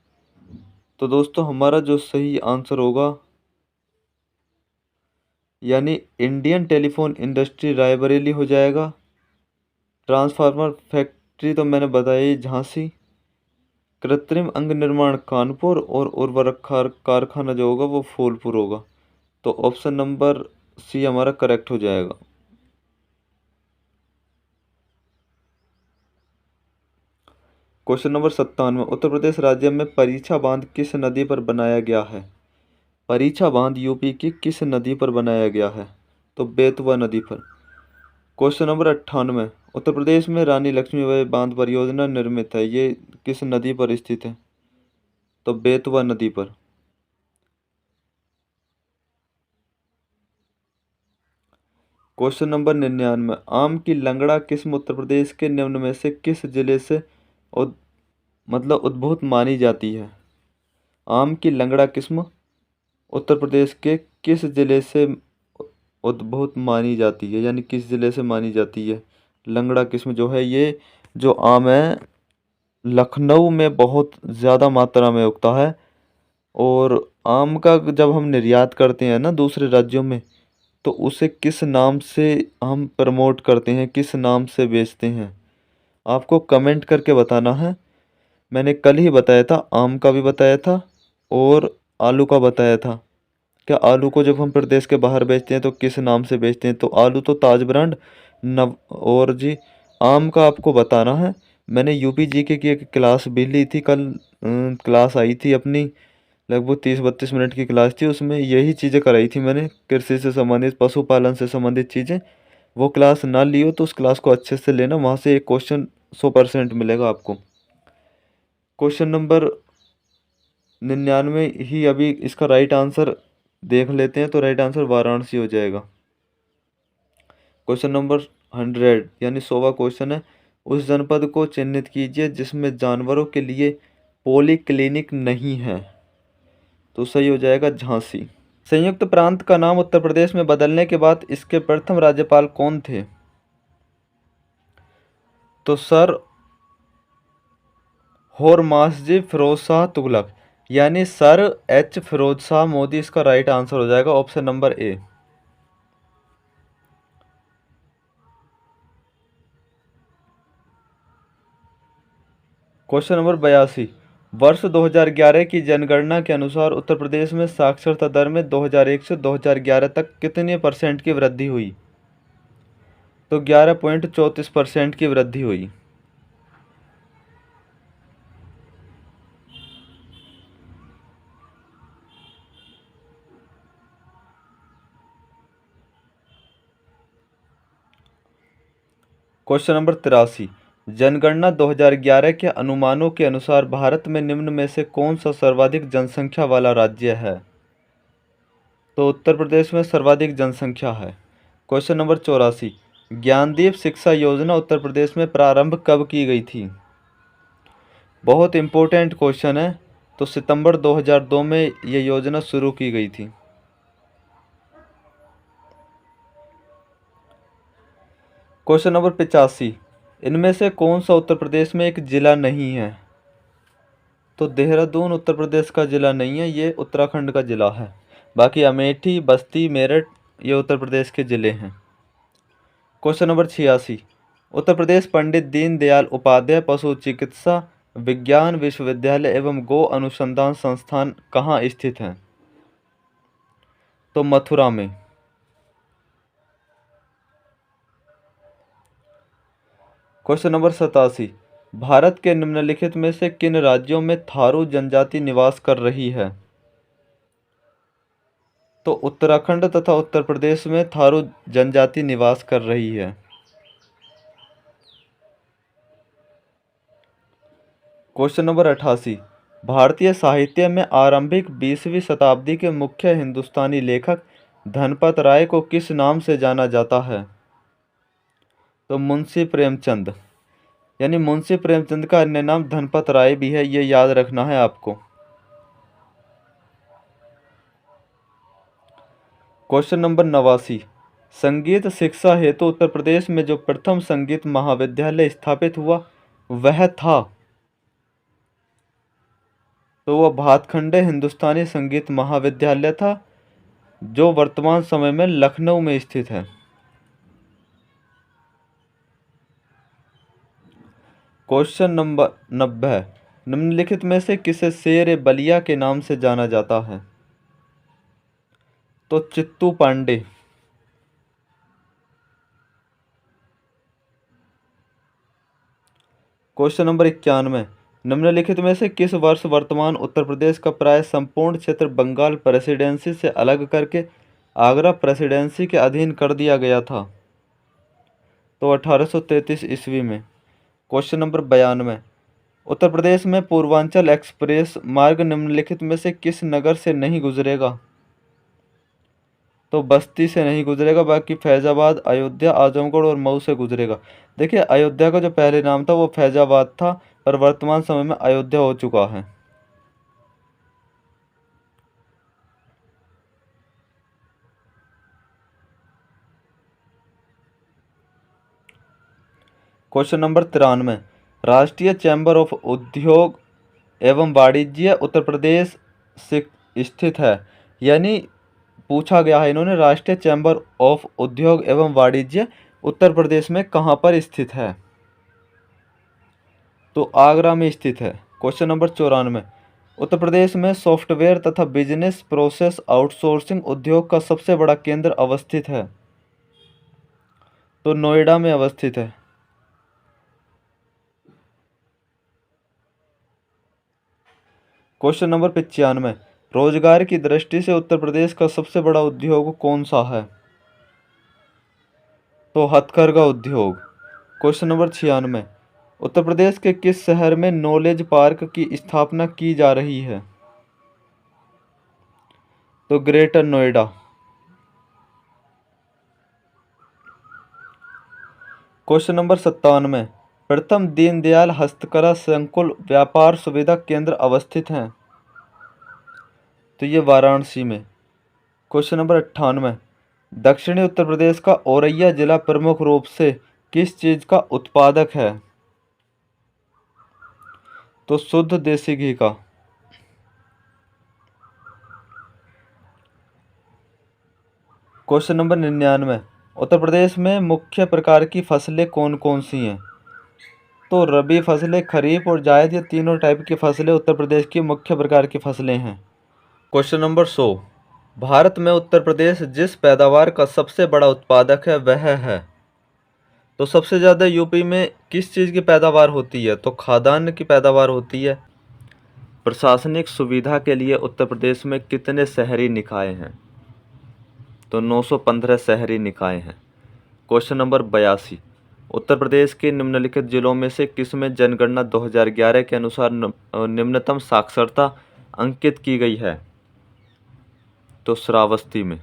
तो दोस्तों हमारा जो सही आंसर होगा यानी इंडियन टेलीफोन इंडस्ट्री रायबरेली हो जाएगा। ट्रांसफार्मर फैक्ट्री तो मैंने बताई झांसी, कृत्रिम अंग निर्माण कानपुर और उर्वरक कारखाना जो होगा वो फूलपुर होगा। तो ऑप्शन नंबर सी हमारा करेक्ट हो जाएगा। क्वेश्चन नंबर 97, उत्तर प्रदेश राज्य में परीक्षा बांध किस नदी पर बनाया गया है? परीक्षा बांध यूपी की किस नदी पर बनाया गया है? तो बेतवा नदी पर। क्वेश्चन नंबर 98, उत्तर प्रदेश में रानी लक्ष्मीबाई बांध परियोजना निर्मित है, ये किस नदी पर स्थित है? तो बेतवा नदी पर। क्वेश्चन नंबर 99, आम की लंगड़ा किस्म उत्तर प्रदेश के निम्न में से किस जिले से उद, उद्भूत मानी जाती है? आम की लंगड़ा किस्म उत्तर प्रदेश के किस जिले से उद्भूत मानी जाती है, यानी किस जिले से मानी जाती है? लंगड़ा किस्म जो है, ये जो आम है लखनऊ में बहुत ज़्यादा मात्रा में उगता है। और आम का जब हम निर्यात करते हैं ना दूसरे राज्यों में, तो उसे किस नाम से हम प्रमोट करते हैं, किस नाम से बेचते हैं, आपको कमेंट करके बताना है। मैंने कल ही बताया था, आम का भी बताया था और आलू का बताया था। क्या आलू को जब हम प्रदेश के बाहर बेचते हैं तो किस नाम से बेचते हैं? तो आलू तो ताज ब्रांड नव। और जी आम का आपको बताना है। मैंने यूपी जीके की एक क्लास भी ली थी कल, क्लास आई थी अपनी, लगभग 30-32 मिनट की क्लास थी, उसमें यही चीज़ें कराई थी मैंने, कृषि से संबंधित, पशुपालन से संबंधित चीज़ें। वो क्लास ना ली हो तो उस क्लास को अच्छे से लेना, वहाँ से एक क्वेश्चन 100% मिलेगा आपको। क्वेश्चन नंबर 99 ही अभी इसका राइट आंसर देख लेते हैं, तो राइट आंसर वाराणसी हो जाएगा। क्वेश्चन नंबर 100 यानी 100वां क्वेश्चन है, उस जनपद को चिन्हित कीजिए जिसमें जानवरों के लिए पोली क्लिनिक नहीं है। तो सही हो जाएगा झांसी। संयुक्त प्रांत का नाम उत्तर प्रदेश में बदलने के बाद इसके प्रथम राज्यपाल कौन थे? तो सर होरमासजी फिरोज शाह तुगलक, यानी सर एच फिरोज शाह मोदी इसका राइट आंसर हो जाएगा, option number A. Question number 82, वर्ष 2011 की जनगणना के अनुसार उत्तर प्रदेश में साक्षरता दर में 2001 से 2011 तक कितने परसेंट की वृद्धि हुई? तो 11.34% की वृद्धि हुई। क्वेश्चन नंबर 83, जनगणना 2011 के अनुमानों के अनुसार भारत में निम्न में से कौन सा सर्वाधिक जनसंख्या वाला राज्य है? तो उत्तर प्रदेश में सर्वाधिक जनसंख्या है। क्वेश्चन नंबर 84, ज्ञानदीप शिक्षा योजना उत्तर प्रदेश में प्रारंभ कब की गई थी? बहुत इम्पोर्टेंट क्वेश्चन है। तो सितंबर 2002 में ये योजना शुरू की गई थी। क्वेश्चन नंबर 85, इनमें से कौन सा उत्तर प्रदेश में एक जिला नहीं है? तो देहरादून उत्तर प्रदेश का जिला नहीं है, ये उत्तराखंड का जिला है। बाकी अमेठी, बस्ती, मेरठ ये उत्तर प्रदेश के जिले हैं। क्वेश्चन नंबर 86, उत्तर प्रदेश पंडित दीनदयाल उपाध्याय पशु चिकित्सा विज्ञान विश्वविद्यालय एवं गो अनुसंधान संस्थान कहाँ स्थित है? तो मथुरा में। क्वेश्चन नंबर 87, भारत के निम्नलिखित में से किन राज्यों में थारू जनजाति निवास कर रही है? तो उत्तराखंड तथा उत्तर प्रदेश में थारू जनजाति निवास कर रही है। क्वेश्चन नंबर 88, भारतीय साहित्य में आरंभिक 20वीं शताब्दी के मुख्य हिंदुस्तानी लेखक धनपत राय को किस नाम से जाना जाता है? तो मुंशी प्रेमचंद, यानी मुंशी प्रेमचंद का अन्य नाम धनपत राय भी है, ये याद रखना है आपको। क्वेश्चन नंबर 89, संगीत शिक्षा हेतु उत्तर प्रदेश में जो प्रथम संगीत महाविद्यालय स्थापित हुआ वह था? तो वह भातखंडे हिंदुस्तानी संगीत महाविद्यालय था, जो वर्तमान समय में लखनऊ में स्थित है। क्वेश्चन नंबर 90, निम्नलिखित में से किसे शेर बलिया के नाम से जाना जाता है? तो चित्तू पांडे। क्वेश्चन नंबर 91, निम्नलिखित में से किस वर्ष वर्तमान उत्तर प्रदेश का प्राय संपूर्ण क्षेत्र बंगाल प्रेसिडेंसी से अलग करके आगरा प्रेसिडेंसी के अधीन कर दिया गया था? तो 1833 ईस्वी में। क्वेश्चन नंबर 92, उत्तर प्रदेश में पूर्वांचल एक्सप्रेस मार्ग निम्नलिखित में से किस नगर से नहीं गुजरेगा? तो बस्ती से नहीं गुजरेगा, बाकी फैजाबाद, अयोध्या, आजमगढ़ और मऊ से गुजरेगा। देखिए, अयोध्या का जो पहले नाम था वो फैजाबाद था, पर वर्तमान समय में अयोध्या हो चुका है। क्वेश्चन नंबर 93, राष्ट्रीय चैम्बर ऑफ उद्योग एवं वाणिज्य उत्तर प्रदेश से स्थित है। यानी पूछा गया है इन्होंने, राष्ट्रीय चैम्बर ऑफ उद्योग एवं वाणिज्य उत्तर प्रदेश में कहाँ पर स्थित है? तो आगरा में स्थित है। क्वेश्चन नंबर 94, उत्तर प्रदेश में सॉफ्टवेयर तथा बिजनेस प्रोसेस आउटसोर्सिंग उद्योग का सबसे बड़ा केंद्र अवस्थित है? तो नोएडा में अवस्थित है। क्वेश्चन नंबर 95, रोजगार की दृष्टि से उत्तर प्रदेश का सबसे बड़ा उद्योग कौन सा है? तो हथकरघा उद्योग। क्वेश्चन नंबर 96, उत्तर प्रदेश के किस शहर में नॉलेज पार्क की स्थापना की जा रही है? तो ग्रेटर नोएडा। क्वेश्चन नंबर 97, प्रथम दीनदयाल हस्तकला संकुल व्यापार सुविधा केंद्र अवस्थित हैं? तो ये वाराणसी में। क्वेश्चन नंबर 98, दक्षिणी उत्तर प्रदेश का औरैया जिला प्रमुख रूप से किस चीज का उत्पादक है? तो शुद्ध देसी घी का। क्वेश्चन नंबर 99, उत्तर प्रदेश में मुख्य प्रकार की फसलें कौन कौन सी हैं? तो रबी फसलें, खरीफ और जायद, ये तीनों टाइप की फसलें उत्तर प्रदेश की मुख्य प्रकार की फसलें हैं। क्वेश्चन नंबर 100, भारत में उत्तर प्रदेश जिस पैदावार का सबसे बड़ा उत्पादक है वह है? तो सबसे ज़्यादा यूपी में किस चीज़ की पैदावार होती है? तो खाद्यान्न की पैदावार होती है। प्रशासनिक सुविधा के लिए उत्तर प्रदेश में कितने शहरी निकाय हैं? तो 915 शहरी निकाय हैं। क्वेश्चन नंबर 82, उत्तर प्रदेश के निम्नलिखित जिलों में से किसमें जनगणना 2011 के अनुसार निम्नतम साक्षरता अंकित की गई है? तो श्रावस्ती में।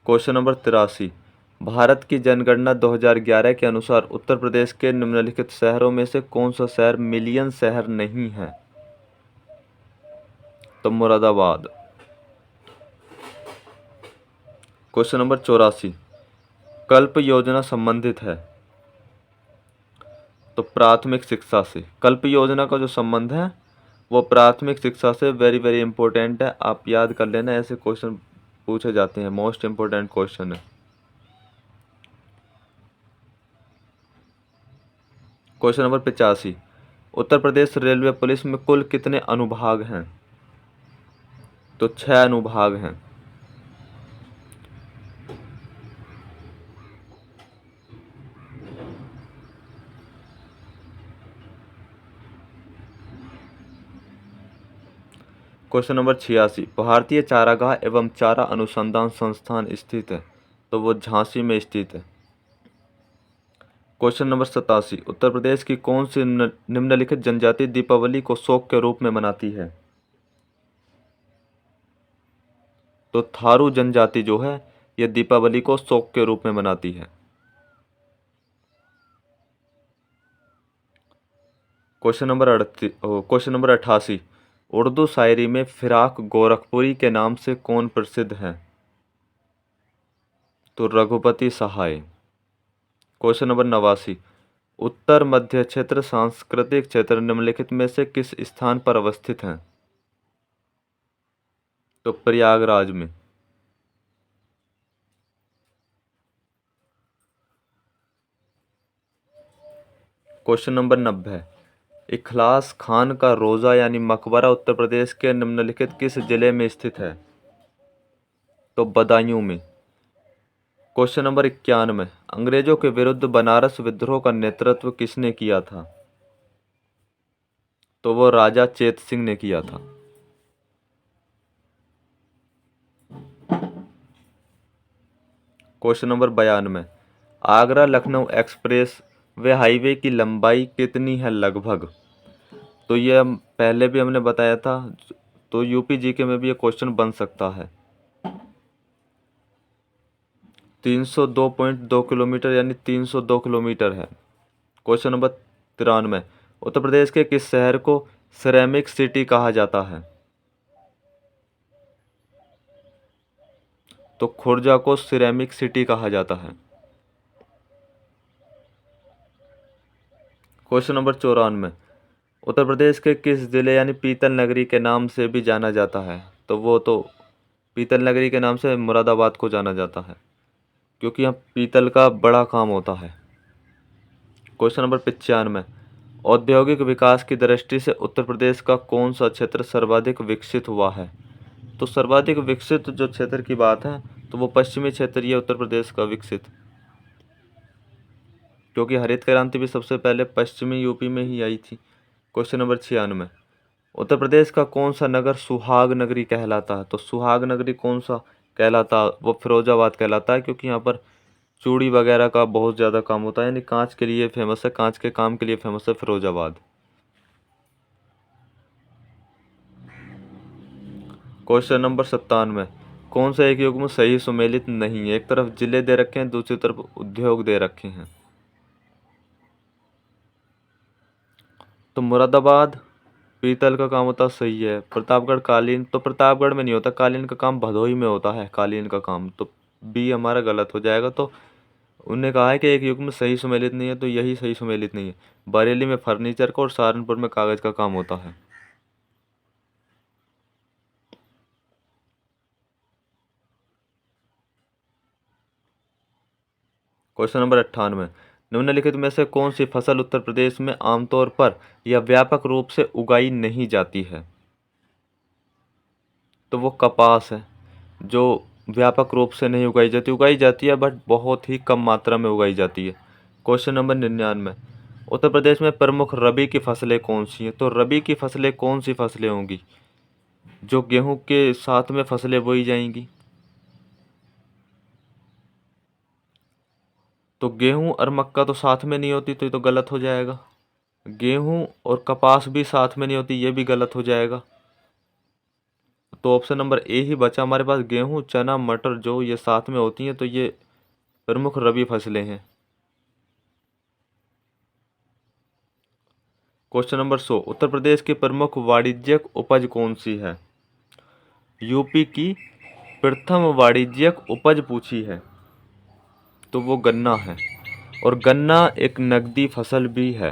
क्वेश्चन नंबर 83, भारत की जनगणना 2011 के अनुसार उत्तर प्रदेश के निम्नलिखित शहरों में से कौन सा शहर मिलियन शहर नहीं है? तो मुरादाबाद। क्वेश्चन नंबर 84, कल्प योजना संबंधित है? तो प्राथमिक शिक्षा से। कल्प योजना का जो संबंध है वो प्राथमिक शिक्षा से वेरी वेरी इंपॉर्टेंट है, आप याद कर लेना, ऐसे क्वेश्चन पूछे जाते हैं, मोस्ट इंपॉर्टेंट क्वेश्चन है। Question number 85, Uttar Pradesh railway police में कुल कितने अनुभाग हैं? तो 6 अनुभाग हैं। क्वेश्चन नंबर 86, भारतीय चारागाह एवं चारा अनुसंधान संस्थान स्थित है? तो वो झांसी में स्थित है। क्वेश्चन नंबर 87, उत्तर प्रदेश की कौन सी निम्नलिखित जनजाति दीपावली को शोक के रूप में मनाती है? तो थारू जनजाति जो है ये दीपावली को शोक के रूप में मनाती है। क्वेश्चन नंबर 88, उर्दू शायरी में फिराक गोरखपुरी के नाम से कौन प्रसिद्ध है? तो रघुपति सहाय। क्वेश्चन नंबर 89, उत्तर मध्य क्षेत्र सांस्कृतिक क्षेत्र निम्नलिखित में से किस स्थान पर अवस्थित है? तो प्रयागराज में। क्वेश्चन नंबर 90, इखलास खान का रोजा यानी मकबरा उत्तर प्रदेश के निम्नलिखित किस जिले में स्थित है? तो बदायूं में। क्वेश्चन नंबर 91, अंग्रेजों के विरुद्ध बनारस विद्रोह का नेतृत्व किसने किया था? तो वो राजा चेत सिंह ने किया था। Question number 92, Agra Lucknow express way highway की लंबाई कितनी है लगभग? तो ये पहले भी हमने बताया था, तो यूपी जीके में भी ये क्वेश्चन बन सकता है। 302.2 किलोमीटर यानी 302 किलोमीटर है। क्वेश्चन नंबर 93, उत्तर प्रदेश के किस शहर को सिरेमिक सिटी कहा जाता है? तो खुर्जा को सिरेमिक सिटी कहा जाता है। क्वेश्चन नंबर 94, उत्तर प्रदेश के किस जिले यानी पीतल नगरी के नाम से भी जाना जाता है? तो वो तो पीतल नगरी के नाम से मुरादाबाद को जाना जाता है, क्योंकि यहाँ पीतल का बड़ा काम होता है। क्वेश्चन नंबर 95, औद्योगिक विकास की दृष्टि से उत्तर प्रदेश का कौन सा क्षेत्र सर्वाधिक विकसित हुआ है? तो सर्वाधिक विकसित जो क्षेत्र की बात है तो वो पश्चिमी क्षेत्रीय उत्तर प्रदेश का विकसित, क्योंकि हरित क्रांति भी सबसे पहले पश्चिमी यूपी में ही आई थी। क्वेश्चन नंबर 96, उत्तर प्रदेश का कौन सा नगर सुहाग नगरी कहलाता है? तो सुहाग नगरी कौन सा कहलाता? वो फिरोजाबाद कहलाता है, क्योंकि यहाँ पर चूड़ी वगैरह का बहुत ज़्यादा काम होता है, यानी कांच के लिए फेमस है, कांच के काम के लिए फेमस है फिरोजाबाद। क्वेश्चन नंबर 97, कौन सा एक युग्म सही सुमेलित नहीं है? एक तरफ जिले दे रखे हैं, दूसरी तरफ उद्योग दे रखे हैं। तो मुरादाबाद पीतल का काम होता सही है। प्रतापगढ़ कालीन, तो प्रतापगढ़ में नहीं होता कालीन का काम, भदोही में होता है कालीन का काम, तो बी हमारा गलत हो जाएगा। तो उनने कहा है कि एक युग में सही सुमेलित नहीं है, तो यही सही सुमेलित नहीं है। बरेली में फर्नीचर का और सहारनपुर में कागज का काम होता है। क्वेश्चन नंबर 98, निम्नलिखित में से कौन सी फसल उत्तर प्रदेश में आमतौर पर या व्यापक रूप से उगाई नहीं जाती है? तो वो कपास है, जो व्यापक रूप से नहीं उगाई जाती है बट बहुत ही कम मात्रा में उगाई जाती है। क्वेश्चन नंबर 99, उत्तर प्रदेश में प्रमुख रबी की फसलें कौन सी हैं? तो रबी की फसलें कौन सी फसलें होंगी? जो गेहूं के साथ में फसलें बोई जाएंगी। तो गेहूं और मक्का तो साथ में नहीं होती, तो ये तो गलत हो जाएगा। गेहूं और कपास भी साथ में नहीं होती, ये भी गलत हो जाएगा। तो ऑप्शन नंबर ए ही बचा हमारे पास, गेहूं चना मटर जो ये साथ में होती हैं, तो ये प्रमुख रबी फसलें हैं। क्वेश्चन नंबर 100, उत्तर प्रदेश की प्रमुख वाणिज्यिक उपज कौन सी है? यूपी की प्रथम वाणिज्यिक उपज पूछी है, तो वो गन्ना है, और गन्ना एक नकदी फसल भी है।